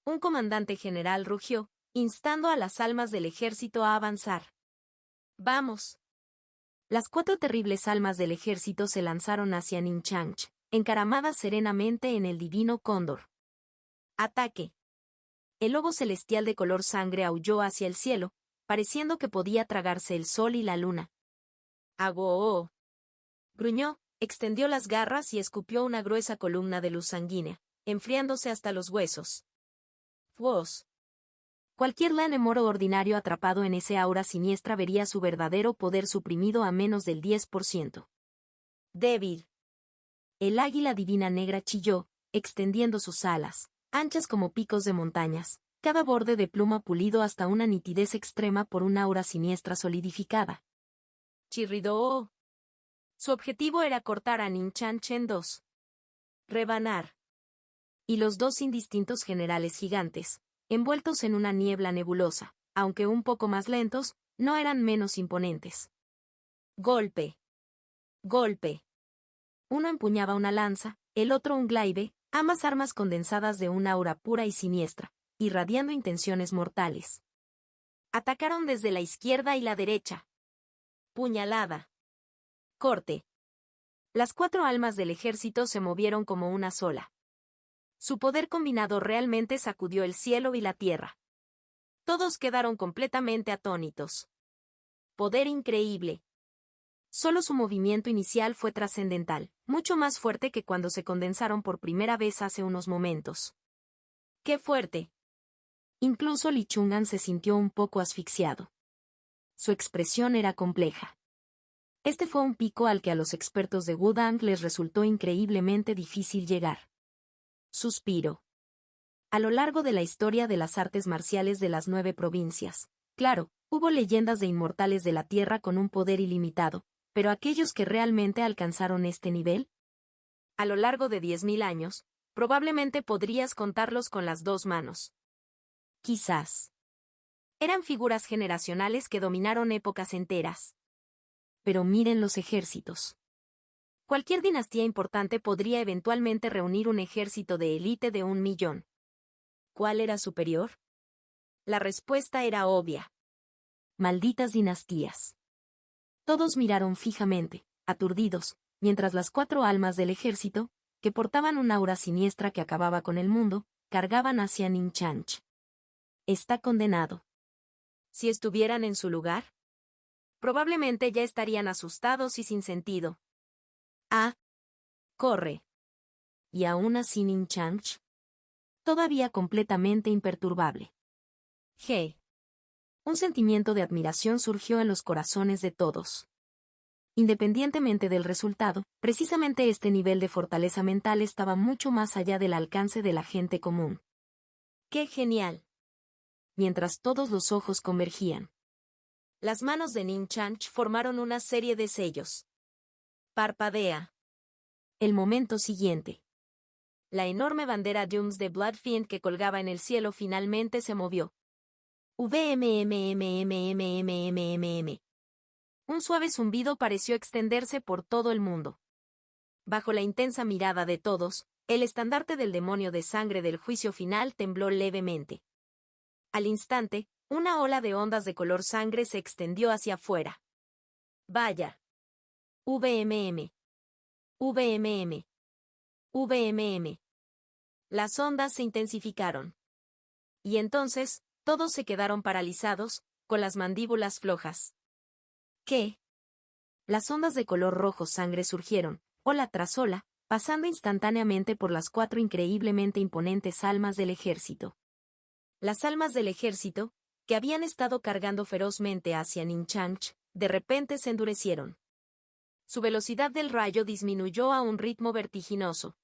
Un comandante general rugió, instando a las almas del ejército a avanzar. ¡Vamos! Las 4 terribles almas del ejército se lanzaron hacia Nin Chanch, encaramadas serenamente en el divino cóndor. ¡Ataque! El lobo celestial de color sangre aulló hacia el cielo, pareciendo que podía tragarse el sol y la luna. ¡Agoo! Gruñó, extendió las garras y escupió una gruesa columna de luz sanguínea, enfriándose hasta los huesos. ¡Fuos! Cualquier lanemoro ordinario atrapado en ese aura siniestra vería su verdadero poder suprimido a menos del 10%. Débil. El águila divina negra chilló, extendiendo sus alas, anchas como picos de montañas, cada borde de pluma pulido hasta una nitidez extrema por una aura siniestra solidificada. Chirridó. Su objetivo era cortar a Nin Chanch en 2. Rebanar. Y los 2 indistintos generales gigantes, envueltos en una niebla nebulosa, aunque un poco más lentos, no eran menos imponentes. Golpe. Golpe. Uno empuñaba una lanza, el otro un glaive, ambas armas condensadas de una aura pura y siniestra, irradiando intenciones mortales. Atacaron desde la izquierda y la derecha. Puñalada. Corte. Las 4 almas del ejército se movieron como una sola. Su poder combinado realmente sacudió el cielo y la tierra. Todos quedaron completamente atónitos. Poder increíble. Solo su movimiento inicial fue trascendental, mucho más fuerte que cuando se condensaron por primera vez hace unos momentos. ¡Qué fuerte! Incluso Li Chungan se sintió un poco asfixiado. Su expresión era compleja. Este fue un pico al que a los expertos de Wudang les resultó increíblemente difícil llegar. Suspiro. A lo largo de la historia de las artes marciales de las 9 provincias, claro, hubo leyendas de inmortales de la Tierra con un poder ilimitado, pero aquellos que realmente alcanzaron este nivel, a lo largo de 10.000 años, probablemente podrías contarlos con las 2 manos. Quizás. Eran figuras generacionales que dominaron épocas enteras. Pero miren los ejércitos. Cualquier dinastía importante podría eventualmente reunir un ejército de élite de 1 millón. ¿Cuál era superior? La respuesta era obvia. Malditas dinastías. Todos miraron fijamente, aturdidos, mientras las 4 almas del ejército, que portaban una aura siniestra que acababa con el mundo, cargaban hacia Ninchang. Está condenado. Si estuvieran en su lugar, probablemente ya estarían asustados y sin sentido. Ah, corre. Y aún así Ninchang, todavía completamente imperturbable. G. Un sentimiento de admiración surgió en los corazones de todos. Independientemente del resultado, precisamente este nivel de fortaleza mental estaba mucho más allá del alcance de la gente común. ¡Qué genial! Mientras todos los ojos convergían. Las manos de Ninchang formaron una serie de sellos. Parpadea. El momento siguiente. La enorme bandera Jums de Bloodfiend que colgaba en el cielo finalmente se movió. VMMMMMMMMM. Un suave zumbido pareció extenderse por todo el mundo. Bajo la intensa mirada de todos, el estandarte del demonio de sangre del juicio final tembló levemente. Al instante, una ola de ondas de color sangre se extendió hacia afuera. Vaya. VMM. VMM. VMM. Las ondas se intensificaron. Y entonces, todos se quedaron paralizados, con las mandíbulas flojas. ¿Qué? Las ondas de color rojo sangre surgieron, ola tras ola, pasando instantáneamente por las 4 increíblemente imponentes almas del ejército. Las almas del ejército, que habían estado cargando ferozmente hacia Ninchang, de repente se endurecieron. Su velocidad del rayo disminuyó a un ritmo vertiginoso.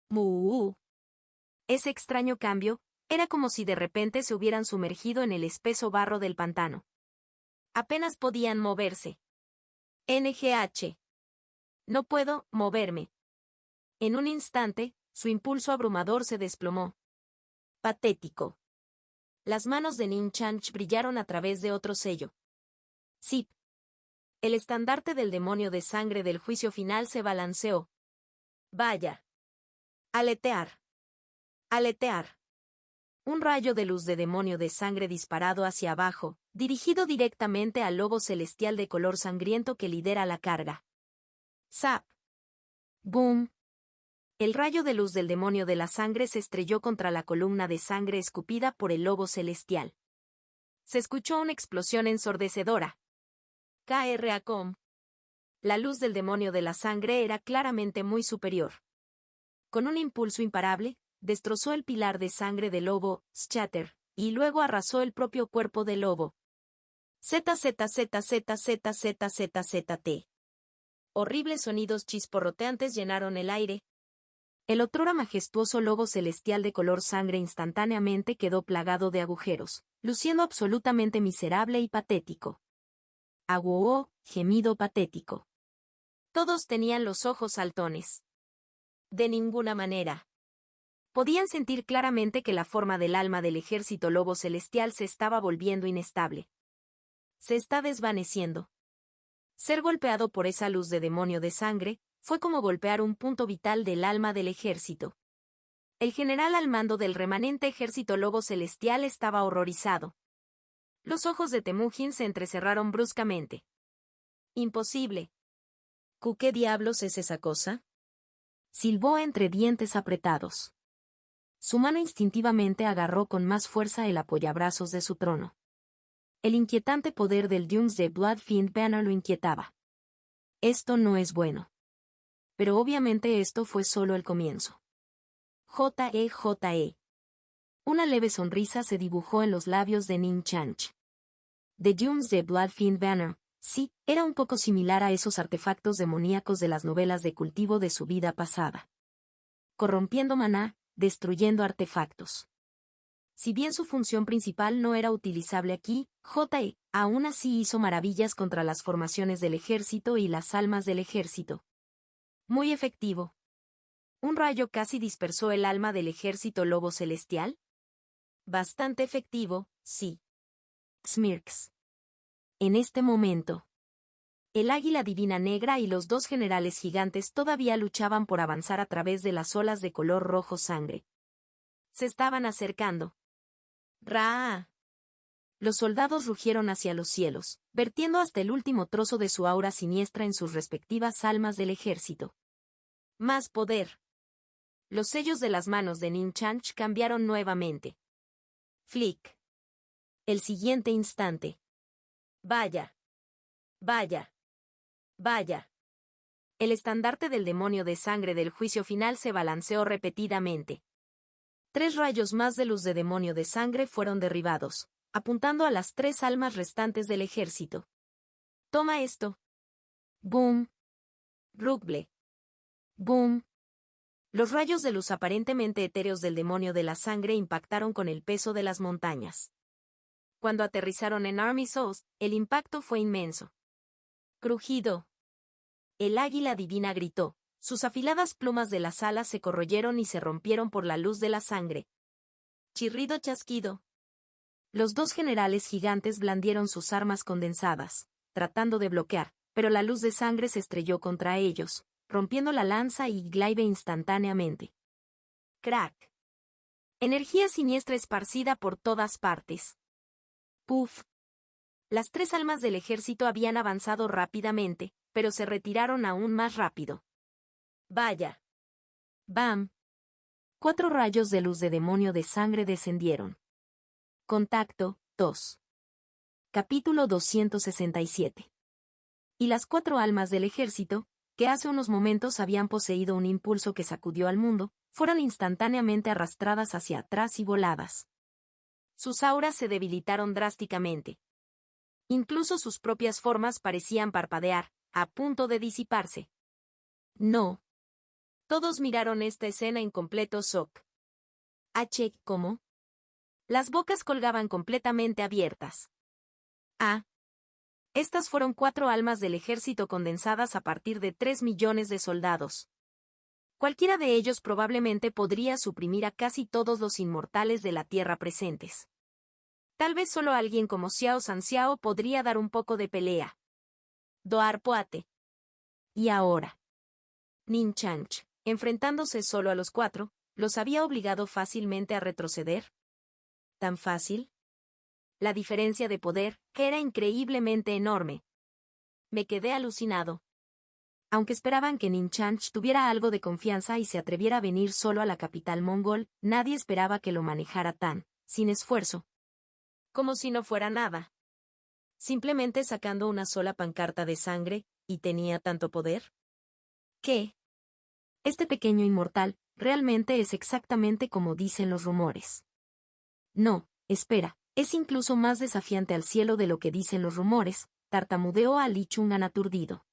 ¡Muuu! Ese extraño cambio, era como si de repente se hubieran sumergido en el espeso barro del pantano. Apenas podían moverse. NGH. No puedo moverme. En un instante, su impulso abrumador se desplomó. Patético. Las manos de Ninchang brillaron a través de otro sello. Zip. El estandarte del demonio de sangre del juicio final se balanceó. Vaya. Aletear. Aletear. Un rayo de luz de demonio de sangre disparado hacia abajo, dirigido directamente al lobo celestial de color sangriento que lidera la carga. ¡Zap! ¡Boom! El rayo de luz del demonio de la sangre se estrelló contra la columna de sangre escupida por el lobo celestial. Se escuchó una explosión ensordecedora. KRACOM. La luz del demonio de la sangre era claramente muy superior. Con un impulso imparable, destrozó el pilar de sangre del lobo, Scatter, y luego arrasó el propio cuerpo del lobo. ZZZZZZZZZT. Horribles sonidos chisporroteantes llenaron el aire. El otrora majestuoso lobo celestial de color sangre instantáneamente quedó plagado de agujeros, luciendo absolutamente miserable y patético. Aguó, gemido patético. Todos tenían los ojos saltones. De ninguna manera. Podían sentir claramente que la forma del alma del ejército lobo celestial se estaba volviendo inestable. Se está desvaneciendo. Ser golpeado por esa luz de demonio de sangre, fue como golpear un punto vital del alma del ejército. El general al mando del remanente ejército lobo celestial estaba horrorizado. Los ojos de Temujin se entrecerraron bruscamente. Imposible. ¿Qué diablos es esa cosa? Silbó entre dientes apretados. Su mano instintivamente agarró con más fuerza el apoyabrazos de su trono. El inquietante poder del Jums de Bloodfiend Banner lo inquietaba. Esto no es bueno. Pero obviamente esto fue solo el comienzo. J.E. Una leve sonrisa se dibujó en los labios de Ninchang. The Jums de Bloodfiend Banner, sí, era un poco similar a esos artefactos demoníacos de las novelas de cultivo de su vida pasada. Corrompiendo maná, destruyendo artefactos. Si bien su función principal no era utilizable aquí, J.E. aún así hizo maravillas contra las formaciones del ejército y las almas del ejército. Muy efectivo. ¿Un rayo casi dispersó el alma del ejército lobo celestial? Bastante efectivo, sí. Smirks. En este momento, el águila divina negra y los dos generales gigantes todavía luchaban por avanzar a través de las olas de color rojo sangre. Se estaban acercando. ¡Ra! Los soldados rugieron hacia los cielos, vertiendo hasta el último trozo de su aura siniestra en sus respectivas almas del ejército. Más poder. Los sellos de las manos de Nin Chanch cambiaron nuevamente. Flick. El siguiente instante. Vaya. Vaya. Vaya. El estandarte del demonio de sangre del juicio final se balanceó repetidamente. 3 rayos más de luz de demonio de sangre fueron derribados, apuntando a las 3 almas restantes del ejército. Toma esto. Boom. Rugble. Boom. Los rayos de luz aparentemente etéreos del demonio de la sangre impactaron con el peso de las montañas. Cuando aterrizaron en Army Souls, el impacto fue inmenso. Crujido. El águila divina gritó. Sus afiladas plumas de las alas se corroyeron y se rompieron por la luz de la sangre. Chirrido chasquido. Los dos generales gigantes blandieron sus armas condensadas, tratando de bloquear, pero la luz de sangre se estrelló contra ellos, rompiendo la lanza y glaive instantáneamente. Crack. Energía siniestra esparcida por todas partes. Puff. Las 3 almas del ejército habían avanzado rápidamente, pero se retiraron aún más rápido. Vaya. Bam. 4 rayos de luz de demonio de sangre descendieron. Contacto, 2. Capítulo 267. Y las 4 almas del ejército, que hace unos momentos habían poseído un impulso que sacudió al mundo, fueron instantáneamente arrastradas hacia atrás y voladas. Sus auras se debilitaron drásticamente. Incluso sus propias formas parecían parpadear, a punto de disiparse. No. Todos miraron esta escena en completo shock. ¿Cómo? Las bocas colgaban completamente abiertas. Estas fueron 4 almas del ejército condensadas a partir de 3 millones de soldados. Cualquiera de ellos probablemente podría suprimir a casi todos los inmortales de la tierra presentes. Tal vez solo alguien como Xiao Sanxiao podría dar un poco de pelea. Doar Poate. Y ahora. Nin Chanch, enfrentándose solo a los 4, ¿los había obligado fácilmente a retroceder? ¿Tan fácil? La diferencia de poder, que era increíblemente enorme. Me quedé alucinado. Aunque esperaban que Nin Chanch tuviera algo de confianza y se atreviera a venir solo a la capital mongol, nadie esperaba que lo manejara tan, sin esfuerzo. Como si no fuera nada. Simplemente sacando una sola pancarta de sangre, ¿y tenía tanto poder? ¿Qué? Este pequeño inmortal, realmente es exactamente como dicen los rumores. No, espera, es incluso más desafiante al cielo de lo que dicen los rumores, tartamudeó a Li Chungan aturdido.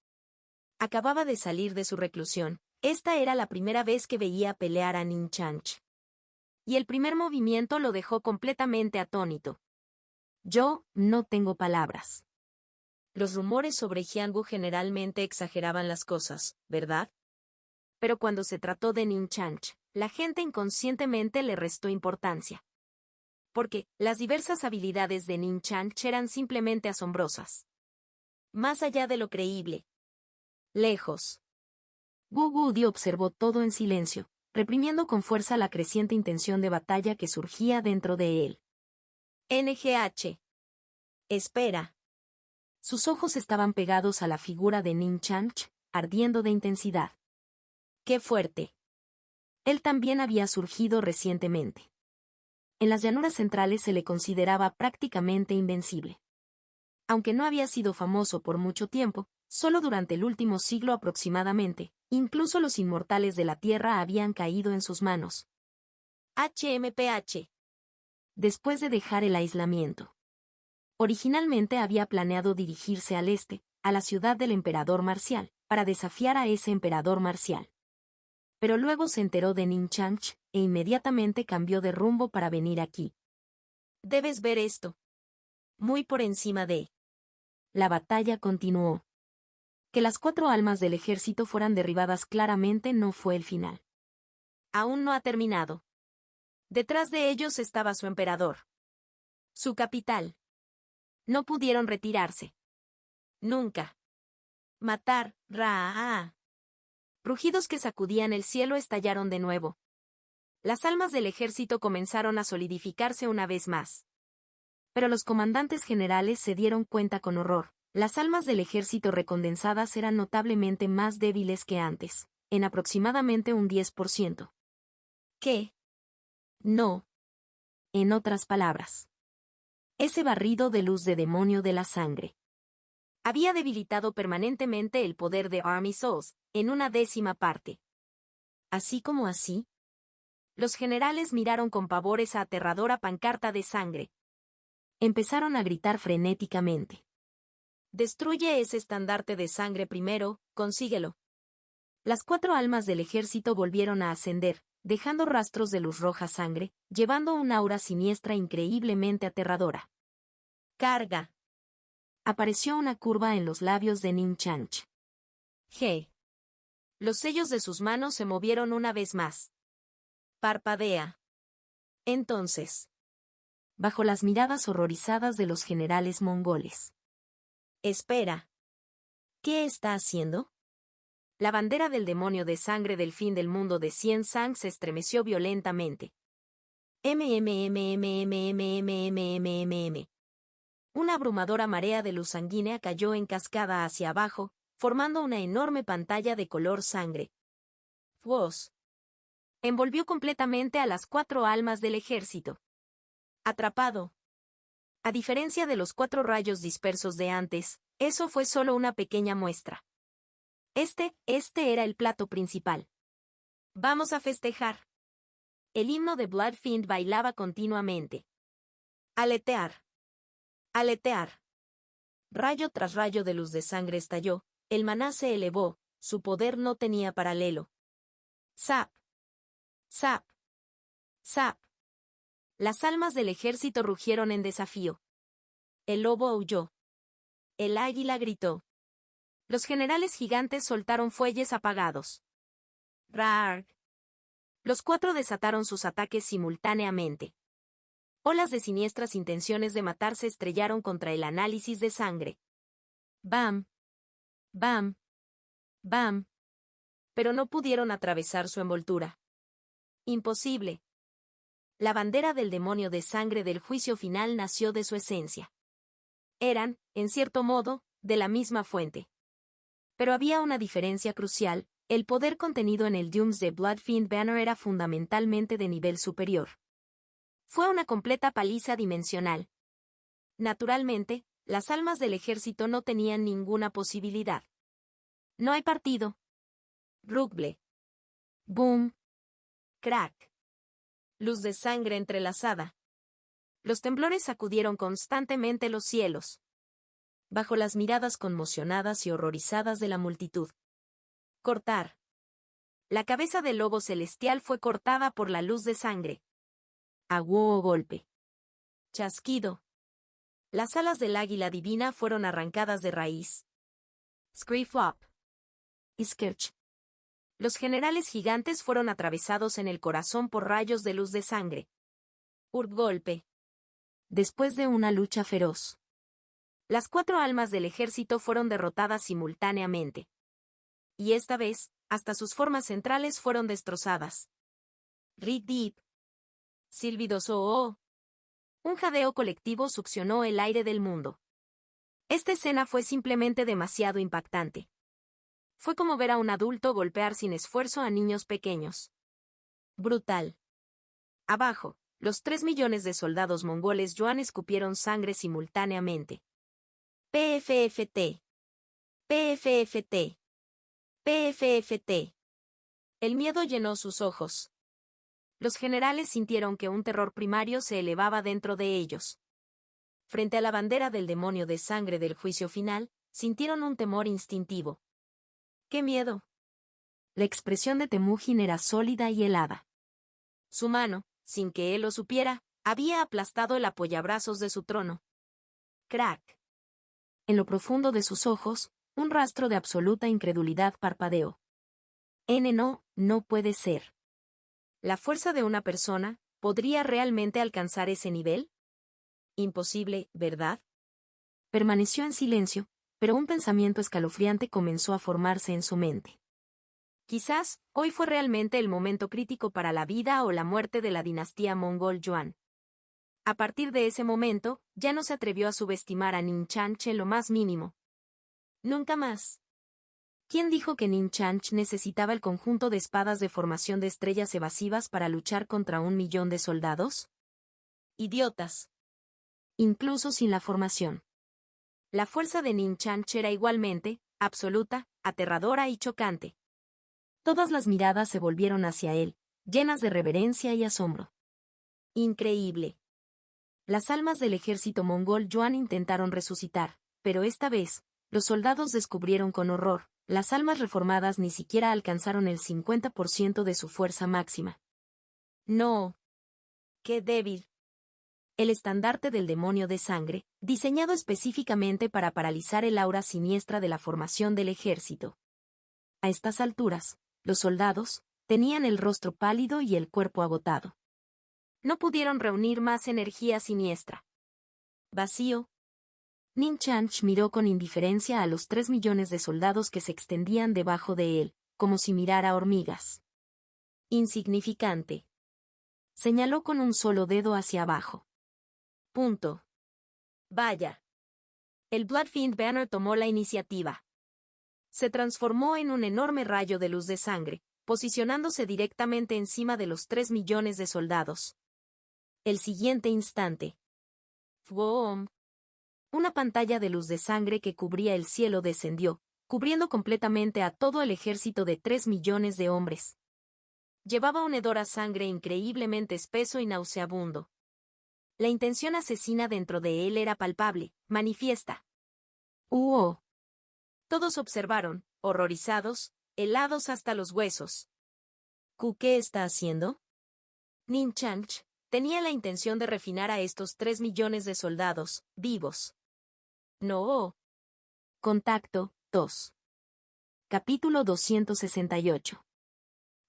Acababa de salir de su reclusión, esta era la primera vez que veía pelear a Nin Chanch. Y el primer movimiento lo dejó completamente atónito. Yo, no tengo palabras. Los rumores sobre Jiangu generalmente exageraban las cosas, ¿verdad? Pero cuando se trató de Nin Chanch, la gente inconscientemente le restó importancia. Porque, las diversas habilidades de Nin Chanch eran simplemente asombrosas. Más allá de lo creíble. Lejos. Gu Gudio observó todo en silencio, reprimiendo con fuerza la creciente intención de batalla que surgía dentro de él. NGH. Espera. Sus ojos estaban pegados a la figura de Nin Chanch, ardiendo de intensidad. ¡Qué fuerte! Él también había surgido recientemente. En las llanuras centrales se le consideraba prácticamente invencible. Aunque no había sido famoso por mucho tiempo, solo durante el último siglo aproximadamente, incluso los inmortales de la Tierra habían caído en sus manos. HMPH. Después de dejar el aislamiento. Originalmente había planeado dirigirse al este, a la ciudad del emperador marcial, para desafiar a ese emperador marcial. Pero luego se enteró de Nin Chanch, e inmediatamente cambió de rumbo para venir aquí. Debes ver esto. Muy por encima de... La batalla continuó. Que las 4 almas del ejército fueran derribadas claramente no fue el final. Aún no ha terminado. Detrás de ellos estaba su emperador. Su capital. No pudieron retirarse. Nunca. Matar, Ra. Rugidos que sacudían el cielo estallaron de nuevo. Las almas del ejército comenzaron a solidificarse una vez más. Pero los comandantes generales se dieron cuenta con horror. Las almas del ejército recondensadas eran notablemente más débiles que antes, en aproximadamente un 10%. ¿Qué? No. En otras palabras. Ese barrido de luz de demonio de la sangre había debilitado permanentemente el poder de Army Souls, en una 10ª parte. Así como así. Los generales miraron con pavor esa aterradora pancarta de sangre. Empezaron a gritar frenéticamente. Destruye ese estandarte de sangre primero, consíguelo. Las 4 almas del ejército volvieron a ascender, dejando rastros de luz roja sangre, llevando un aura siniestra increíblemente aterradora. ¡Carga! Apareció una curva en los labios de Ning Chanch. G. Los sellos de sus manos se movieron una vez más. Parpadea. Entonces. Bajo las miradas horrorizadas de los generales mongoles. Espera. ¿Qué está haciendo? La bandera del demonio de sangre del fin del mundo de Xianzang se estremeció violentamente. MMMMMMMMMMM. Una abrumadora marea de luz sanguínea cayó en cascada hacia abajo, formando una enorme pantalla de color sangre. Fuos. Envolvió completamente a las 4 almas del ejército. Atrapado. A diferencia de los 4 rayos dispersos de antes, eso fue solo una pequeña muestra. Este era el plato principal. Vamos a festejar. El himno de Bloodfiend bailaba continuamente. Aletear. Aletear. Rayo tras rayo de luz de sangre estalló, el maná se elevó, su poder no tenía paralelo. Zap. Zap. Zap. Las almas del ejército rugieron en desafío. El lobo aulló. El águila gritó. Los generales gigantes soltaron fuelles apagados. Raarg. Los 4 desataron sus ataques simultáneamente. Olas de siniestras intenciones de matar se estrellaron contra el análisis de sangre. Bam. Bam. Bam. Pero no pudieron atravesar su envoltura. Imposible. La bandera del demonio de sangre del juicio final nació de su esencia. Eran, en cierto modo, de la misma fuente. Pero había una diferencia crucial, el poder contenido en el Doomsday Bloodfiend Banner era fundamentalmente de nivel superior. Fue una completa paliza dimensional. Naturalmente, las almas del ejército no tenían ninguna posibilidad. No hay partido. Rugle. Boom. Crack. Luz de sangre entrelazada. Los temblores sacudieron constantemente los cielos. Bajo las miradas conmocionadas y horrorizadas de la multitud. Cortar. La cabeza del lobo celestial fue cortada por la luz de sangre. Aguó golpe. Chasquido. Las alas del águila divina fueron arrancadas de raíz. Screeflop. Skirch. Los generales gigantes fueron atravesados en el corazón por rayos de luz de sangre. Golpe. Después de una lucha feroz. Las 4 almas del ejército fueron derrotadas simultáneamente. Y esta vez, hasta sus formas centrales fueron destrozadas. Rig Deep. Silbidos oh. Un jadeo colectivo succionó el aire del mundo. Esta escena fue simplemente demasiado impactante. Fue como ver a un adulto golpear sin esfuerzo a niños pequeños. Brutal. Abajo, los 3 millones de soldados mongoles yuan escupieron sangre simultáneamente. PFFT. PFFT. PFFT. El miedo llenó sus ojos. Los generales sintieron que un terror primario se elevaba dentro de ellos. Frente a la bandera del demonio de sangre del juicio final, sintieron un temor instintivo. ¡Qué miedo! La expresión de Temujin era sólida y helada. Su mano, sin que él lo supiera, Había aplastado el apoyabrazos de su trono. Crack. En lo profundo de sus ojos, un rastro de absoluta incredulidad parpadeó. No puede ser. ¿La fuerza de una persona podría realmente alcanzar ese nivel? Imposible, ¿verdad? Permaneció en silencio, pero un pensamiento escalofriante comenzó a formarse en su mente. Quizás, hoy fue realmente el momento crítico para la vida o la muerte de la dinastía mongol Yuan. A partir de ese momento, ya no se atrevió a subestimar a Nin Chanch en lo más mínimo. Nunca más. ¿Quién dijo que Nin Chanch necesitaba el conjunto de espadas de formación de estrellas evasivas para luchar contra 1 millón de soldados? Idiotas. Incluso sin la formación. La fuerza de Nin Chanch era igualmente, absoluta, aterradora y chocante. Todas las miradas se volvieron hacia él, llenas de reverencia y asombro. Increíble. Las almas del ejército mongol Yuan intentaron resucitar, pero esta vez, los soldados descubrieron con horror, las almas reformadas ni siquiera alcanzaron el 50% de su fuerza máxima. No. ¡Qué débil! El estandarte del demonio de sangre, diseñado específicamente para paralizar el aura siniestra de la formación del ejército. A estas alturas, los soldados tenían el rostro pálido y el cuerpo agotado. No pudieron reunir más energía siniestra. Vacío. Nin Chanch miró con indiferencia a los 3 millones de soldados que se extendían debajo de él, como si mirara hormigas. Insignificante. Señaló con un solo dedo hacia abajo. Punto. Vaya. El Bloodfiend Banner tomó la iniciativa. Se transformó en un enorme rayo de luz de sangre, posicionándose directamente encima de los 3 millones de soldados. El siguiente instante. ¡Fwom! Una pantalla de luz de sangre que cubría el cielo descendió, cubriendo completamente a todo el ejército de 3 millones de hombres. Llevaba un hedor a sangre increíblemente espeso y nauseabundo. La intención asesina dentro de él era palpable, manifiesta. Todos observaron, horrorizados, helados hasta los huesos. ¿Qué está haciendo? Nin Chanch tenía la intención de refinar a estos 3 millones de soldados, vivos. No. Contacto 2. Capítulo 268.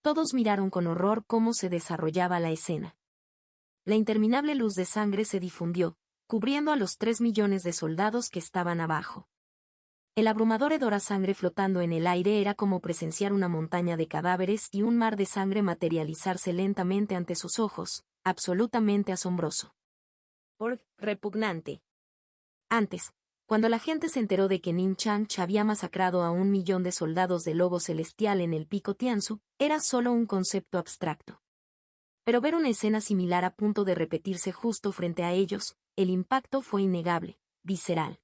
Todos miraron con horror cómo se desarrollaba la escena. La interminable luz de sangre se difundió, cubriendo a los 3 millones de soldados que estaban abajo. El abrumador hedor a sangre flotando en el aire era como presenciar una montaña de cadáveres y un mar de sangre materializarse lentamente ante sus ojos, absolutamente asombroso. Repugnante. Antes, cuando la gente se enteró de que Nin Chanch había masacrado a 1 millón de soldados del lobo celestial en el pico Tianzu, era solo un concepto abstracto. Pero ver una escena similar a punto de repetirse justo frente a ellos, el impacto fue innegable, visceral.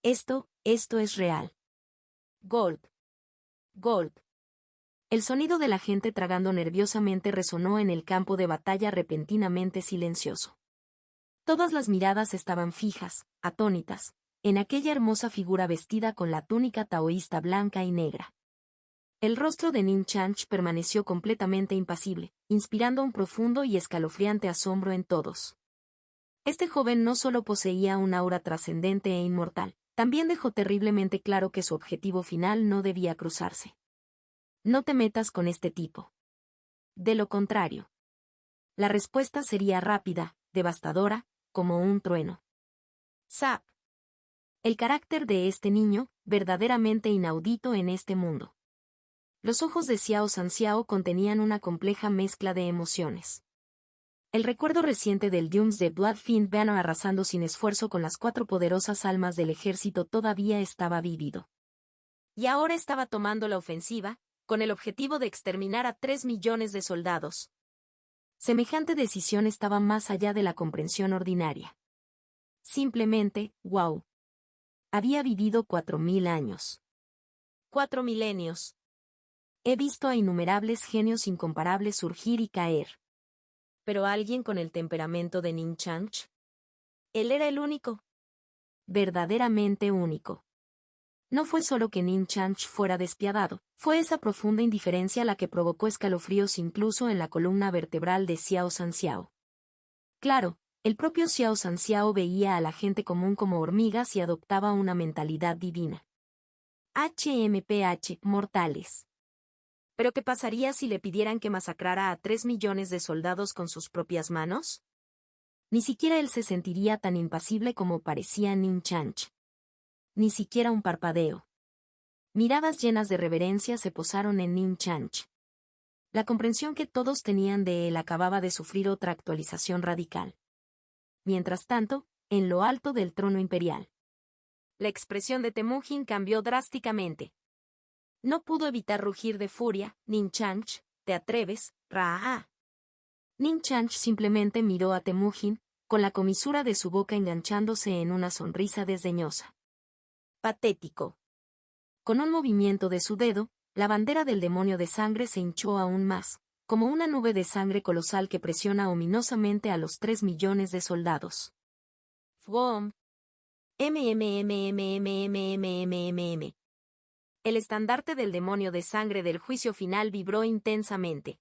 Esto es real. Golp. Golp. El sonido de la gente tragando nerviosamente resonó en el campo de batalla repentinamente silencioso. Todas las miradas estaban fijas, atónitas, en aquella hermosa figura vestida con la túnica taoísta blanca y negra. El rostro de Nin Chanch permaneció completamente impasible, inspirando un profundo y escalofriante asombro en todos. Este joven no solo poseía un aura trascendente e inmortal, también dejó terriblemente claro que su objetivo final no debía cruzarse. No te metas con este tipo. De lo contrario, la respuesta sería rápida, devastadora, como un trueno. Zap. El carácter de este niño, verdaderamente inaudito en este mundo. Los ojos de Xiao Sanxiao contenían una compleja mezcla de emociones. El recuerdo reciente del Doomsday Bloodfiend Banner arrasando sin esfuerzo con las 4 poderosas almas del ejército todavía estaba vívido. Y ahora estaba tomando la ofensiva, con el objetivo de exterminar a 3 millones de soldados. Semejante decisión estaba más allá de la comprensión ordinaria. Simplemente, wow. Había vivido 4000 años. 4 milenios. He visto a innumerables genios incomparables surgir y caer. ¿Pero alguien con el temperamento de Nin Chanch? Él era el único. Verdaderamente único. No fue solo que Nin Chanch fuera despiadado, fue esa profunda indiferencia la que provocó escalofríos incluso en la columna vertebral de Xiao Sanxiao. Claro, el propio Xiao Sanxiao veía a la gente común como hormigas y adoptaba una mentalidad divina. HMPH, mortales. ¿Pero qué pasaría si le pidieran que masacrara a 3 millones de soldados con sus propias manos? Ni siquiera él se sentiría tan impasible como parecía Ning Chanch. Ni siquiera un parpadeo. Miradas llenas de reverencia se posaron en Ning Chanch. La comprensión que todos tenían de él acababa de sufrir otra actualización radical. Mientras tanto, en lo alto del trono imperial, la expresión de Temujin cambió drásticamente. No pudo evitar rugir de furia. Ning Chanch, ¿te atreves, Raa? Ning Chanch simplemente miró a Temujin, con la comisura de su boca enganchándose en una sonrisa desdeñosa. Patético. Con un movimiento de su dedo, la bandera del demonio de sangre se hinchó aún más, como una nube de sangre colosal que presiona ominosamente a los 3 millones de soldados. ¡Fwom! MMMMMMMMMM. El estandarte del demonio de sangre del juicio final vibró intensamente.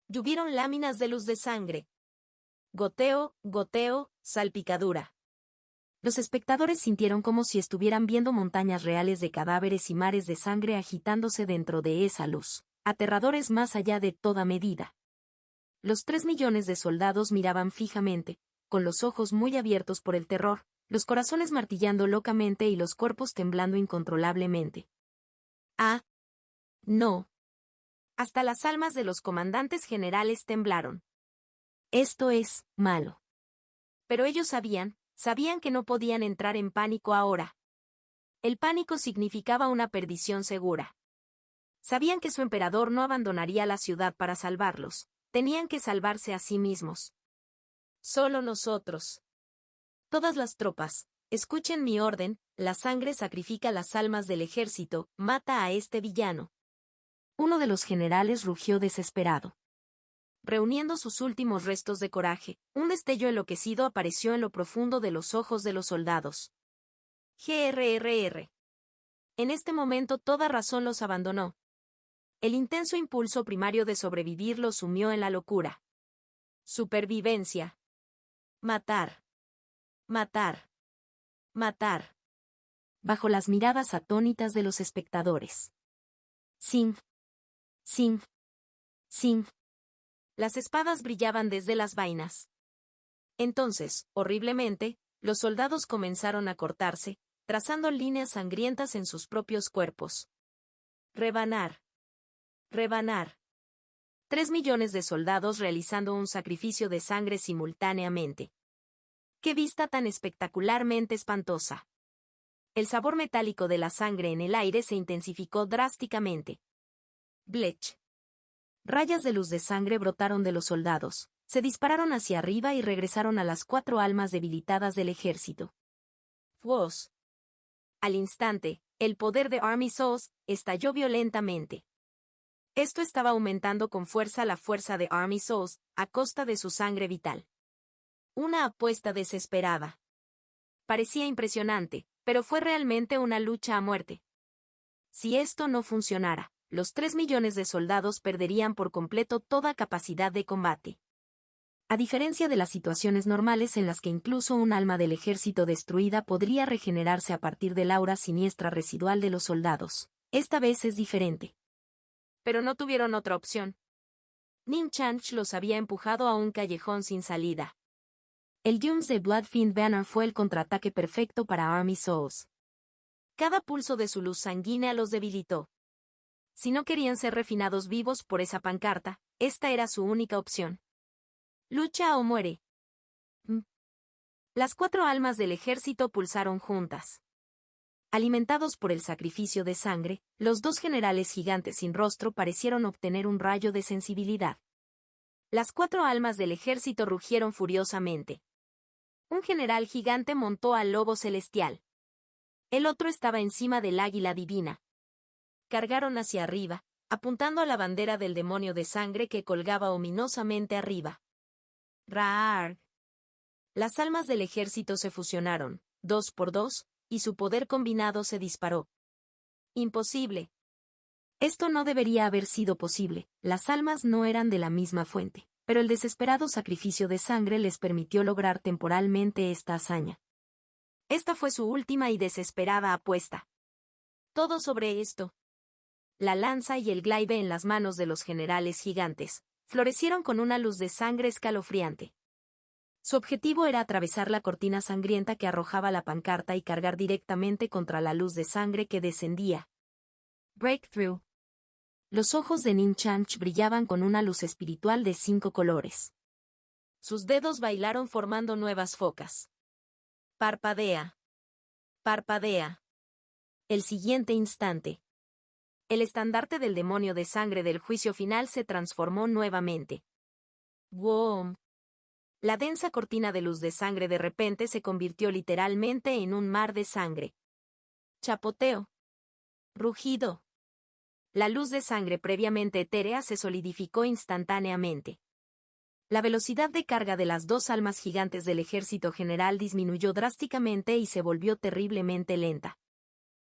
Llovieron láminas de luz de sangre. Goteo, goteo, salpicadura. Los espectadores sintieron como si estuvieran viendo montañas reales de cadáveres y mares de sangre agitándose dentro de esa luz, aterradores más allá de toda medida. Los 3 millones de soldados miraban fijamente, con los ojos muy abiertos por el terror, los corazones martillando locamente y los cuerpos temblando incontrolablemente. ¡Ah! ¡No! Hasta las almas de los comandantes generales temblaron. Esto es malo. Pero ellos sabían que no podían entrar en pánico ahora. El pánico significaba una perdición segura. Sabían que su emperador no abandonaría la ciudad para salvarlos, tenían que salvarse a sí mismos. Solo nosotros. Todas las tropas, escuchen mi orden, la sangre sacrifica las almas del ejército, mata a este villano. Uno de los generales rugió desesperado. Reuniendo sus últimos restos de coraje, un destello enloquecido apareció en lo profundo de los ojos de los soldados. GRRR. En este momento toda razón los abandonó. El intenso impulso primario de sobrevivir los sumió en la locura. Supervivencia. Matar. Matar. Matar. Bajo las miradas atónitas de los espectadores. Sinf. Sinf. Sinf. Las espadas brillaban desde las vainas. Entonces, horriblemente, los soldados comenzaron a cortarse, trazando líneas sangrientas en sus propios cuerpos. Rebanar. Rebanar. 3 millones de soldados realizando un sacrificio de sangre simultáneamente. ¡Qué vista tan espectacularmente espantosa! El sabor metálico de la sangre en el aire se intensificó drásticamente. Blech. Rayas de luz de sangre brotaron de los soldados, se dispararon hacia arriba y regresaron a las 4 almas debilitadas del ejército. ¡Fwos! Al instante, el poder de Army Souls estalló violentamente. Esto estaba aumentando con fuerza la fuerza de Army Souls, a costa de su sangre vital. Una apuesta desesperada. Parecía impresionante, pero fue realmente una lucha a muerte. Si esto no funcionara, los 3 millones de soldados perderían por completo toda capacidad de combate. A diferencia de las situaciones normales en las que incluso un alma del ejército destruida podría regenerarse a partir del aura siniestra residual de los soldados, esta vez es diferente. Pero no tuvieron otra opción. Ning Chanch los había empujado a un callejón sin salida. El Doomsday Bloodfiend Banner fue el contraataque perfecto para Army Souls. Cada pulso de su luz sanguínea los debilitó. Si no querían ser refinados vivos por esa pancarta, esta era su única opción. Lucha o muere. Las 4 almas del ejército pulsaron juntas. Alimentados por el sacrificio de sangre, los 2 generales gigantes sin rostro parecieron obtener un rayo de sensibilidad. Las 4 almas del ejército rugieron furiosamente. Un general gigante montó al lobo celestial. El otro estaba encima del águila divina. Cargaron hacia arriba, apuntando a la bandera del demonio de sangre que colgaba ominosamente arriba. ¡Raarg! Las almas del ejército se fusionaron, 2 por 2, y su poder combinado se disparó. Imposible. Esto no debería haber sido posible, las almas no eran de la misma fuente. pero el desesperado sacrificio de sangre les permitió lograr temporalmente esta hazaña. Esta fue su última y desesperada apuesta. Todo sobre esto. La lanza y el glaive en las manos de los generales gigantes florecieron con una luz de sangre escalofriante. Su objetivo era atravesar la cortina sangrienta que arrojaba la pancarta y cargar directamente contra la luz de sangre que descendía. Breakthrough. Los ojos de Ning Chanch brillaban con una luz espiritual de 5 colores. Sus dedos bailaron formando nuevas focas. Parpadea. Parpadea. El siguiente instante. El estandarte del demonio de sangre del juicio final se transformó nuevamente. ¡Wow! La densa cortina de luz de sangre de repente se convirtió literalmente en un mar de sangre. Chapoteo. Rugido. La luz de sangre previamente etérea se solidificó instantáneamente. La velocidad de carga de las dos almas gigantes del ejército general disminuyó drásticamente y se volvió terriblemente lenta.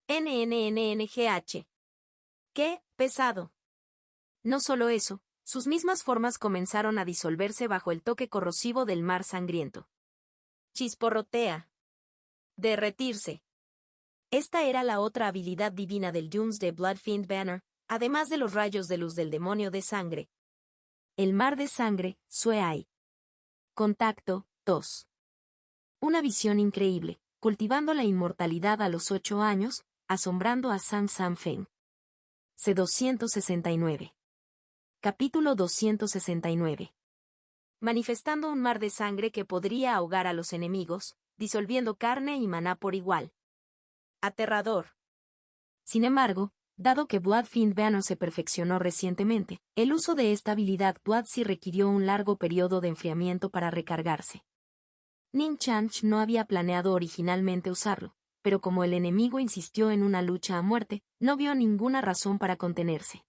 NNNNGH. ¡Qué pesado! No solo eso, sus mismas formas comenzaron a disolverse bajo el toque corrosivo del mar sangriento. Chisporrotea. Derretirse. Esta era la otra habilidad divina del Junes de Bloodfiend Banner, además de los rayos de luz del demonio de sangre. El mar de sangre, Sueai. Contacto, 2. Una visión increíble, cultivando la inmortalidad a los 8 años, asombrando a San San Feng. C269. Capítulo 269. Manifestando un mar de sangre que podría ahogar a los enemigos, disolviendo carne y maná por igual. Aterrador. Sin embargo, dado que Bloodfiend Banner se perfeccionó recientemente, el uso de esta habilidad Bloodsi requirió un largo periodo de enfriamiento para recargarse. Ning Chanch no había planeado originalmente usarlo, pero como el enemigo insistió en una lucha a muerte, no vio ninguna razón para contenerse.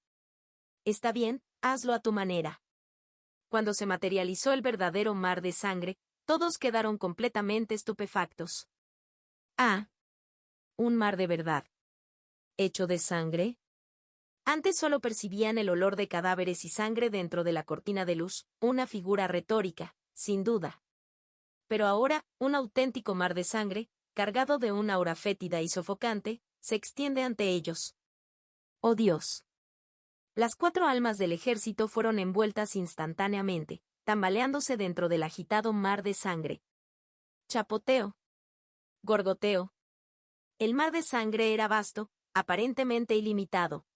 Está bien, hazlo a tu manera. Cuando se materializó el verdadero mar de sangre, todos quedaron completamente estupefactos. Ah. Un mar de verdad. ¿Hecho de sangre? Antes solo percibían el olor de cadáveres y sangre dentro de la cortina de luz, una figura retórica, sin duda. Pero ahora, un auténtico mar de sangre, cargado de una aura fétida y sofocante, se extiende ante ellos. ¡Oh Dios! Las 4 almas del ejército fueron envueltas instantáneamente, tambaleándose dentro del agitado mar de sangre. Chapoteo. Gorgoteo. El mar de sangre era vasto, aparentemente ilimitado.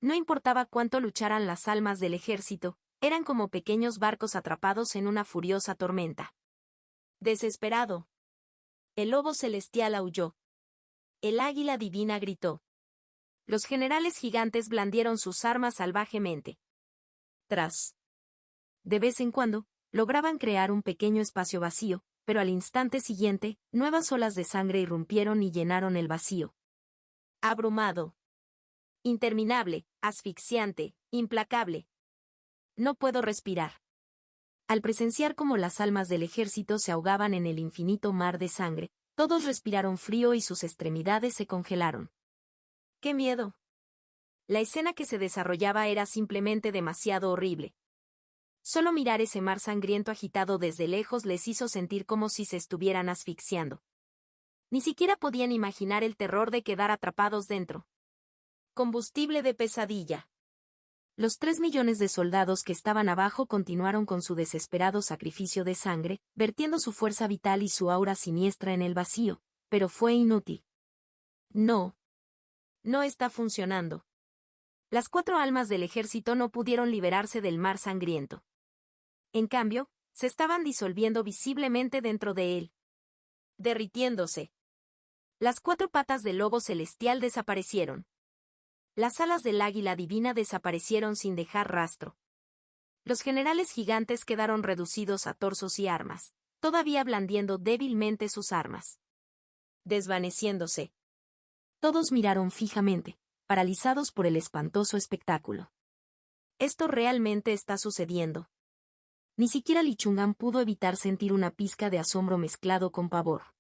No importaba cuánto lucharan las almas del ejército, eran como pequeños barcos atrapados en una furiosa tormenta. Desesperado. El lobo celestial aulló. El águila divina gritó. Los generales gigantes blandieron sus armas salvajemente. Tras. De vez en cuando, lograban crear un pequeño espacio vacío, pero al instante siguiente, nuevas olas de sangre irrumpieron y llenaron el vacío. Abrumado. Interminable, asfixiante, implacable. No puedo respirar. Al presenciar cómo las almas del ejército se ahogaban en el infinito mar de sangre, todos respiraron frío y sus extremidades se congelaron. ¡Qué miedo! La escena que se desarrollaba era simplemente demasiado horrible. Solo mirar ese mar sangriento agitado desde lejos les hizo sentir como si se estuvieran asfixiando. Ni siquiera podían imaginar el terror de quedar atrapados dentro. Combustible de pesadilla. Los 3 millones de soldados que estaban abajo continuaron con su desesperado sacrificio de sangre, vertiendo su fuerza vital y su aura siniestra en el vacío, pero fue inútil. No. No está funcionando. Las 4 almas del ejército no pudieron liberarse del mar sangriento. En cambio, se estaban disolviendo visiblemente dentro de él. Derritiéndose. Las 4 patas del lobo celestial desaparecieron. Las alas del águila divina desaparecieron sin dejar rastro. Los generales gigantes quedaron reducidos a torsos y armas, todavía blandiendo débilmente sus armas. Desvaneciéndose. Todos miraron fijamente, paralizados por el espantoso espectáculo. Esto realmente está sucediendo. Ni siquiera Li Chungan pudo evitar sentir una pizca de asombro mezclado con pavor.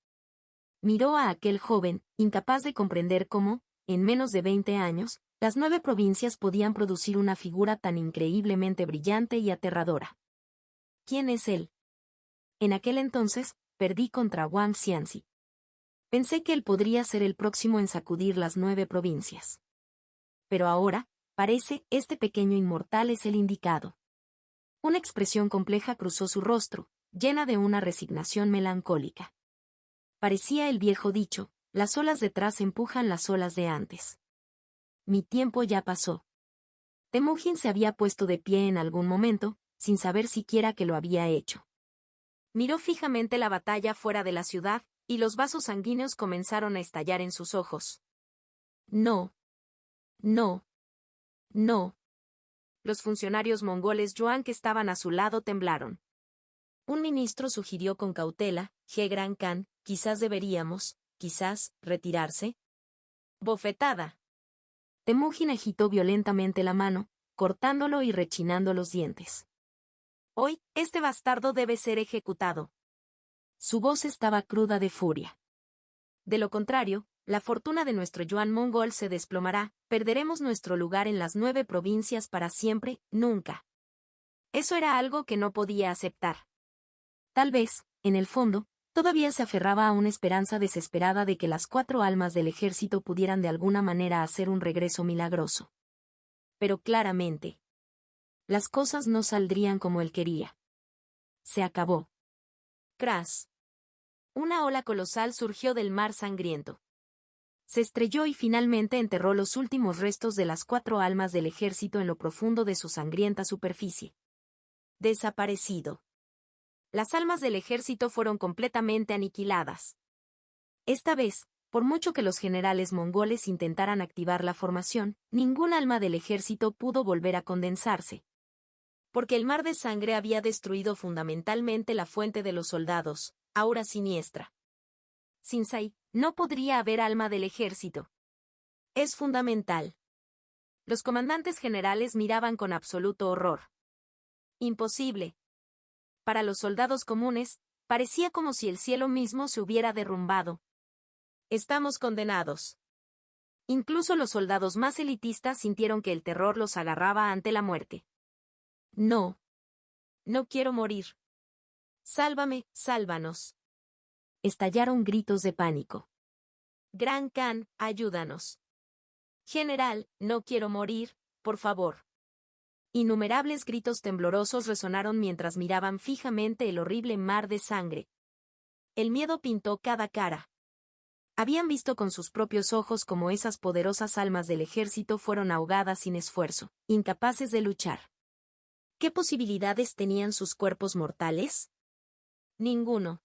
Miró a aquel joven, incapaz de comprender cómo, en menos de 20 años, las 9 provincias podían producir una figura tan increíblemente brillante y aterradora. ¿quién es él? En aquel entonces, perdí contra Wang Xianxi. Pensé que él podría ser el próximo en sacudir las 9 provincias. Pero ahora, parece, este pequeño inmortal es el indicado. Una expresión compleja cruzó su rostro, llena de una resignación melancólica. Parecía el viejo dicho, las olas detrás empujan las olas de antes. Mi tiempo ya pasó. Temujin se había puesto de pie en algún momento, sin saber siquiera que lo había hecho. Miró fijamente la batalla fuera de la ciudad, y los vasos sanguíneos comenzaron a estallar en sus ojos. No. No. No. Los funcionarios mongoles Yuan que estaban a su lado temblaron. Un ministro sugirió con cautela, He Gran Khan, quizás deberíamos, quizás, retirarse. Bofetada. Temujin agitó violentamente la mano, cortándolo y rechinando los dientes. Hoy, este bastardo debe ser ejecutado. Su voz estaba cruda de furia. De lo contrario, la fortuna de nuestro Yuan mongol se desplomará, perderemos nuestro lugar en las 9 provincias para siempre, nunca. Eso era algo que no podía aceptar. Tal vez, en el fondo, todavía se aferraba a una esperanza desesperada de que las 4 almas del ejército pudieran de alguna manera hacer un regreso milagroso. Pero claramente, las cosas no saldrían como él quería. Se acabó. Crash. Una ola colosal surgió del mar sangriento. Se estrelló y finalmente enterró los últimos restos de las 4 almas del ejército en lo profundo de su sangrienta superficie. Desaparecido. Las almas del ejército fueron completamente aniquiladas. Esta vez, por mucho que los generales mongoles intentaran activar la formación, ningún alma del ejército pudo volver a condensarse. Porque el mar de sangre había destruido fundamentalmente la fuente de los soldados, aura siniestra. Sin Sai, no podría haber alma del ejército. Es fundamental. Los comandantes generales miraban con absoluto horror. Imposible. Para los soldados comunes, parecía como si el cielo mismo se hubiera derrumbado. Estamos condenados. Incluso los soldados más elitistas sintieron que el terror los agarraba ante la muerte. No. No quiero morir. Sálvame, sálvanos. Estallaron gritos de pánico. Gran Khan, ayúdanos. General, no quiero morir, por favor. Innumerables gritos temblorosos resonaron mientras miraban fijamente el horrible mar de sangre. El miedo pintó cada cara. Habían visto con sus propios ojos cómo esas poderosas almas del ejército fueron ahogadas sin esfuerzo, incapaces de luchar. ¿Qué posibilidades tenían sus cuerpos mortales? Ninguno.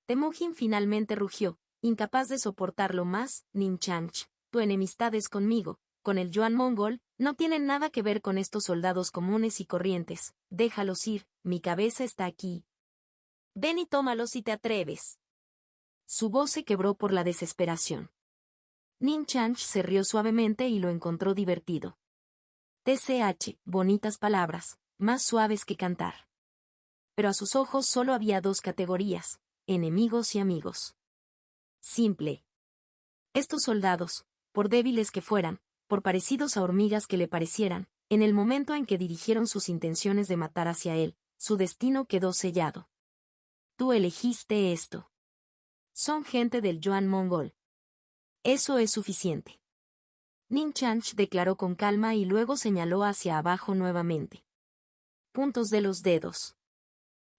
Temujin finalmente rugió, incapaz de soportarlo más. Ninchang, tu enemistad es conmigo, con el Yuan mongol, no tienen nada que ver con estos soldados comunes y corrientes, déjalos ir, mi cabeza está aquí. Ven y tómalos si te atreves. Su voz se quebró por la desesperación. Ninchang se rió suavemente y lo encontró divertido. TCH, bonitas palabras, más suaves que cantar. Pero a sus ojos solo había 2 categorías, enemigos y amigos. Simple. Estos soldados, por débiles que fueran, por parecidos a hormigas que le parecieran, en el momento en que dirigieron sus intenciones de matar hacia él, su destino quedó sellado. Tú elegiste esto. Son gente del Yuan mongol. Eso es suficiente. Ninchang declaró con calma y luego señaló hacia abajo nuevamente. Puntos de los dedos.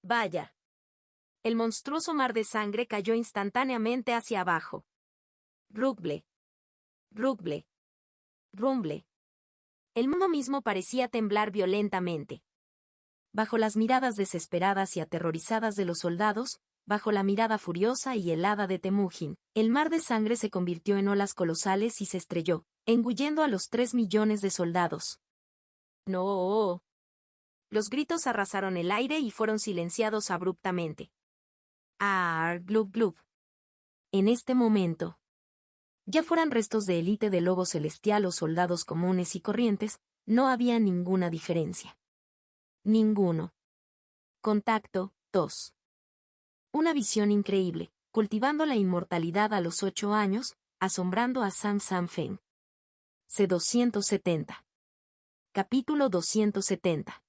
Vaya. El monstruoso mar de sangre cayó instantáneamente hacia abajo. Rugle. Rugle. Rumble. El mundo mismo parecía temblar violentamente. Bajo las miradas desesperadas y aterrorizadas de los soldados, bajo la mirada furiosa y helada de Temujin, el mar de sangre se convirtió en olas colosales y se estrelló, engullendo a los 3 millones de soldados. ¡No! Los gritos arrasaron el aire y fueron silenciados abruptamente. ¡Ah! ¡Glub glub! En este momento, ya fueran restos de élite de lobo celestial o soldados comunes y corrientes, no había ninguna diferencia. Ninguno. Contacto, 2. Una visión increíble, cultivando la inmortalidad a los 8 años, asombrando a San Feng. C270. Capítulo 270.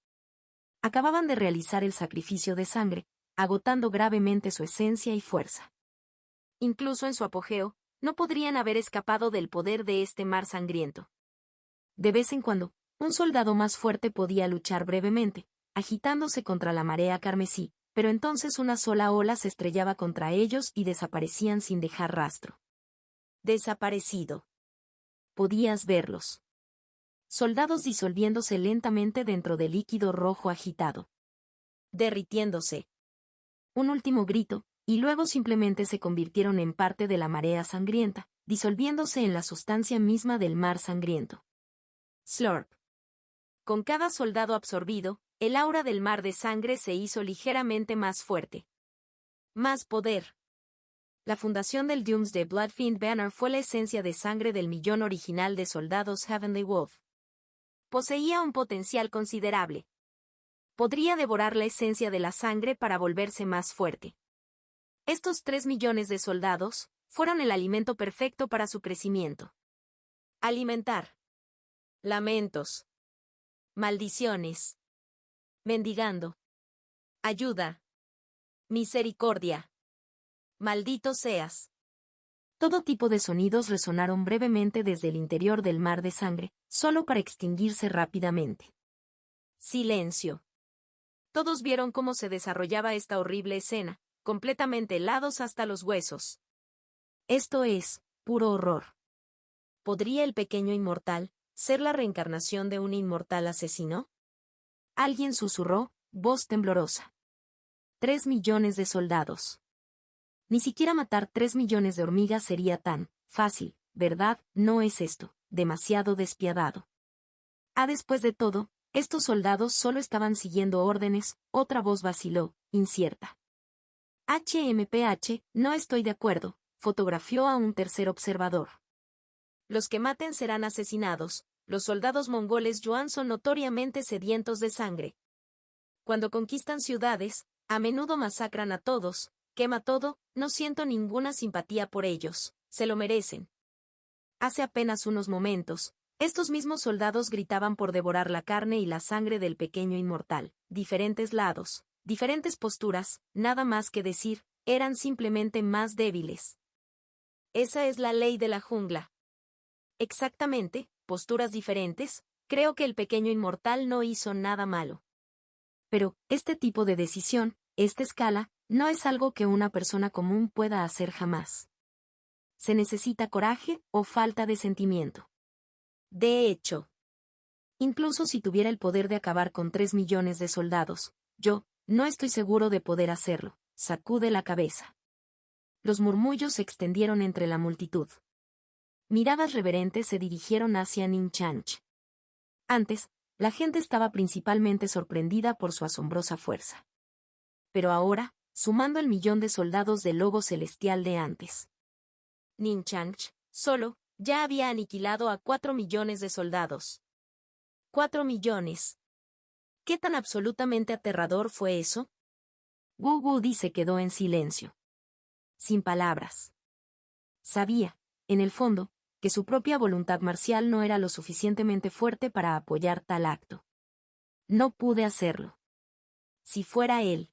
Acababan de realizar el sacrificio de sangre, agotando gravemente su esencia y fuerza. Incluso en su apogeo, no podrían haber escapado del poder de este mar sangriento. De vez en cuando, un soldado más fuerte podía luchar brevemente, agitándose contra la marea carmesí, pero entonces una sola ola se estrellaba contra ellos y desaparecían sin dejar rastro. Desaparecido. Podías verlos. Soldados disolviéndose lentamente dentro del líquido rojo agitado. Derritiéndose. Un último grito, y luego simplemente se convirtieron en parte de la marea sangrienta, disolviéndose en la sustancia misma del mar sangriento. Slurp. Con cada soldado absorbido, el aura del mar de sangre se hizo ligeramente más fuerte. Más poder. La fundación del Doomsday Bloodfiend Banner fue la esencia de sangre del millón original de soldados Heavenly Wolf. Poseía un potencial considerable. Podría devorar la esencia de la sangre para volverse más fuerte. Estos 3 millones de soldados fueron el alimento perfecto para su crecimiento. Alimentar. Lamentos. Maldiciones. Mendigando. Ayuda. Misericordia. Maldito seas. Todo tipo de sonidos resonaron brevemente desde el interior del mar de sangre, solo para extinguirse rápidamente. Silencio. Todos vieron cómo se desarrollaba esta horrible escena, completamente helados hasta los huesos. Esto es puro horror. ¿Podría el pequeño inmortal ser la reencarnación de un inmortal asesino? Alguien susurró, voz temblorosa. 3 millones de soldados. Ni siquiera matar 3 millones de hormigas sería tan fácil, ¿verdad? No es esto demasiado despiadado. Después de todo, estos soldados solo estaban siguiendo órdenes, otra voz vaciló, incierta. HMPH, no estoy de acuerdo, fotografió a un tercer observador. Los que maten serán asesinados, los soldados mongoles Yuan son notoriamente sedientos de sangre. Cuando conquistan ciudades, a menudo masacran a todos, quema todo, no siento ninguna simpatía por ellos, se lo merecen. Hace apenas unos momentos, estos mismos soldados gritaban por devorar la carne y la sangre del pequeño inmortal, diferentes lados, diferentes posturas, nada más que decir, eran simplemente más débiles. Esa es la ley de la jungla. Exactamente, posturas diferentes, creo que el pequeño inmortal no hizo nada malo. Pero, este tipo de decisión, esta escala, no es algo que una persona común pueda hacer jamás. Se necesita coraje o falta de sentimiento. De hecho, incluso si tuviera el poder de acabar con 3 millones de soldados, yo, no estoy seguro de poder hacerlo, sacude la cabeza. Los murmullos se extendieron entre la multitud. Miradas reverentes se dirigieron hacia Ning Chanch. Antes, la gente estaba principalmente sorprendida por su asombrosa fuerza. Pero ahora, sumando el millón de soldados del lobo celestial de antes. Ning Chanch, solo, ya había aniquilado a 4 millones de soldados. 4 millones. ¿Qué tan absolutamente aterrador fue eso? Wu Wu se quedó en silencio. Sin palabras. Sabía, en el fondo, que su propia voluntad marcial no era lo suficientemente fuerte para apoyar tal acto. No pude hacerlo. Si fuera él.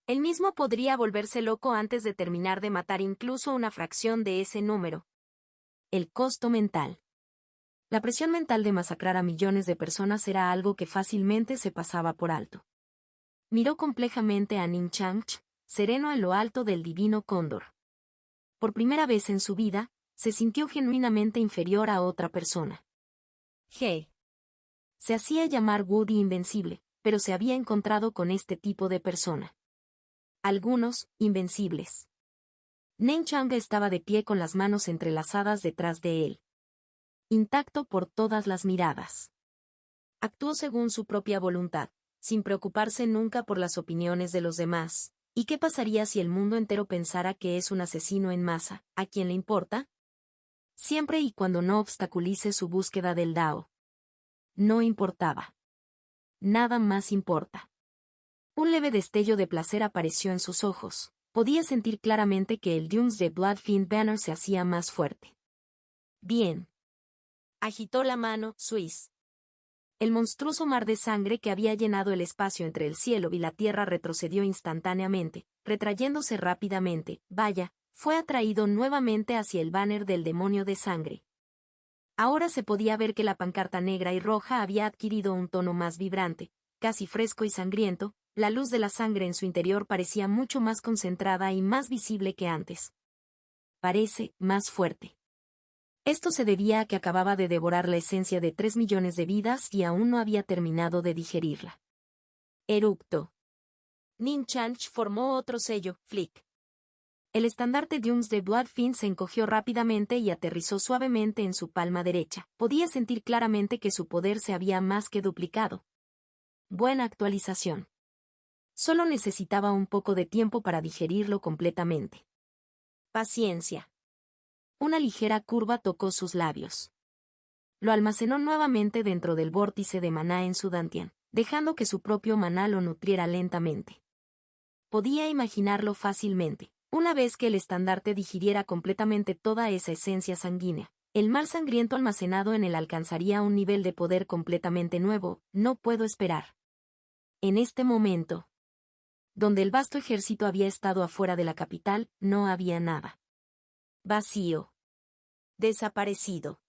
Él mismo podría volverse loco antes de terminar de matar incluso una fracción de ese número. El costo mental. La presión mental de masacrar a millones de personas era algo que fácilmente se pasaba por alto. Miró complejamente a Ning Chanch, sereno en lo alto del divino cóndor. Por primera vez en su vida, se sintió genuinamente inferior a otra persona. Hey. Se hacía llamar Woody Invencible, pero se había encontrado con este tipo de persona. Algunos, invencibles. Ning Chang estaba de pie con las manos entrelazadas detrás de él. Intacto por todas las miradas. Actuó según su propia voluntad, sin preocuparse nunca por las opiniones de los demás. ¿Y qué pasaría si el mundo entero pensara que es un asesino en masa? ¿A quién le importa? Siempre y cuando no obstaculice su búsqueda del Dao. No importaba. Nada más importa. Un leve destello de placer apareció en sus ojos. Podía sentir claramente que el Doomsday Bloodfiend Banner se hacía más fuerte. Bien. Agitó la mano, Swiss. El monstruoso mar de sangre que había llenado el espacio entre el cielo y la tierra retrocedió instantáneamente, retrayéndose rápidamente, fue atraído nuevamente hacia el banner del demonio de sangre. Ahora se podía ver que la pancarta negra y roja había adquirido un tono más vibrante, casi fresco y sangriento, la luz de la sangre en su interior parecía mucho más concentrada y más visible que antes. Parece más fuerte. Esto se debía a que acababa de devorar la esencia de 3 millones de vidas y aún no había terminado de digerirla. Eructo. Nin Chanch formó otro sello, Flick. El estandarte Dunes de Bloodfin se encogió rápidamente y aterrizó suavemente en su palma derecha. Podía sentir claramente que su poder se había más que duplicado. Buena actualización. Solo necesitaba un poco de tiempo para digerirlo completamente. Paciencia. Una ligera curva tocó sus labios. Lo almacenó nuevamente dentro del vórtice de maná en su dantian, dejando que su propio maná lo nutriera lentamente. Podía imaginarlo fácilmente. Una vez que el estandarte digiriera completamente toda esa esencia sanguínea, el mal sangriento almacenado en él alcanzaría un nivel de poder completamente nuevo. No puedo esperar. En este momento, donde el vasto ejército había estado afuera de la capital, no había nada. Vacío. Desaparecido.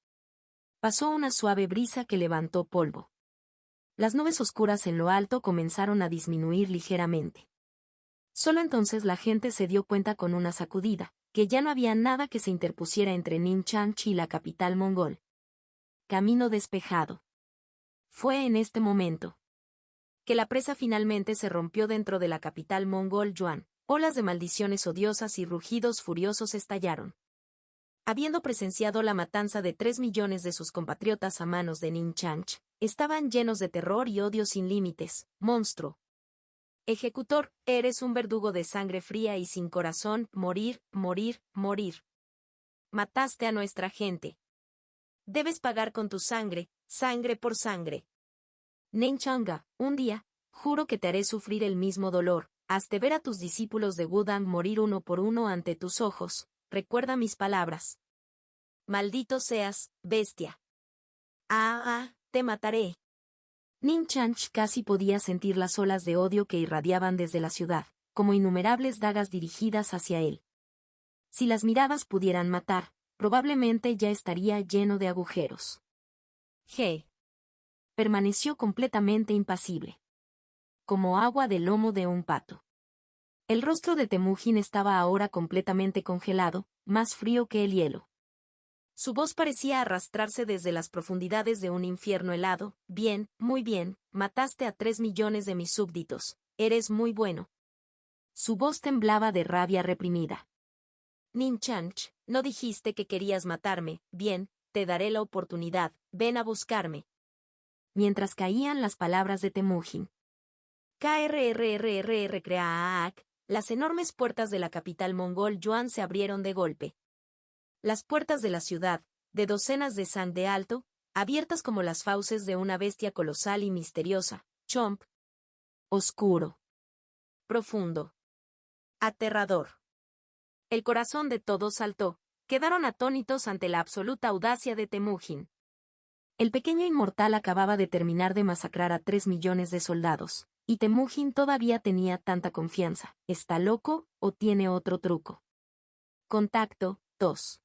Pasó una suave brisa que levantó polvo. Las nubes oscuras en lo alto comenzaron a disminuir ligeramente. Solo entonces la gente se dio cuenta con una sacudida, que ya no había nada que se interpusiera entre Nin Chanch y la capital mongol. Camino despejado. Fue en este momento que la presa finalmente se rompió dentro de la capital mongol Yuan. Olas de maldiciones odiosas y rugidos furiosos estallaron. Habiendo presenciado la matanza de 3 millones de sus compatriotas a manos de Nin Chanch, estaban llenos de terror y odio sin límites. Monstruo. Ejecutor, eres un verdugo de sangre fría y sin corazón. Morir, morir, morir. Mataste a nuestra gente. Debes pagar con tu sangre, sangre por sangre. Nin Changa, un día, juro que te haré sufrir el mismo dolor. Hazte ver a tus discípulos de Wudang morir uno por uno ante tus ojos. Recuerda mis palabras. Maldito seas, bestia. Te mataré. Nin Chanch casi podía sentir las olas de odio que irradiaban desde la ciudad, como innumerables dagas dirigidas hacia él. Si las miradas pudieran matar, probablemente ya estaría lleno de agujeros. Permaneció completamente impasible. Como agua del lomo de un pato. El rostro de Temujin estaba ahora completamente congelado, más frío que el hielo. Su voz parecía arrastrarse desde las profundidades de un infierno helado. Bien, muy bien, mataste a 3 millones de mis súbditos. Eres muy bueno. Su voz temblaba de rabia reprimida. Nin Chanch, no dijiste que querías matarme. Bien, te daré la oportunidad. Ven a buscarme. Mientras caían las palabras de Temujin. Creaak, las enormes puertas de la capital mongol Yuan se abrieron de golpe. Las puertas de la ciudad, de docenas de san de alto, abiertas como las fauces de una bestia colosal y misteriosa. Chomp. Oscuro. Profundo. Aterrador. El corazón de todos saltó. Quedaron atónitos ante la absoluta audacia de Temujin. El pequeño inmortal acababa de terminar de masacrar a 3 millones de soldados, y Temujin todavía tenía tanta confianza. ¿Está loco o tiene otro truco? Contacto, 2.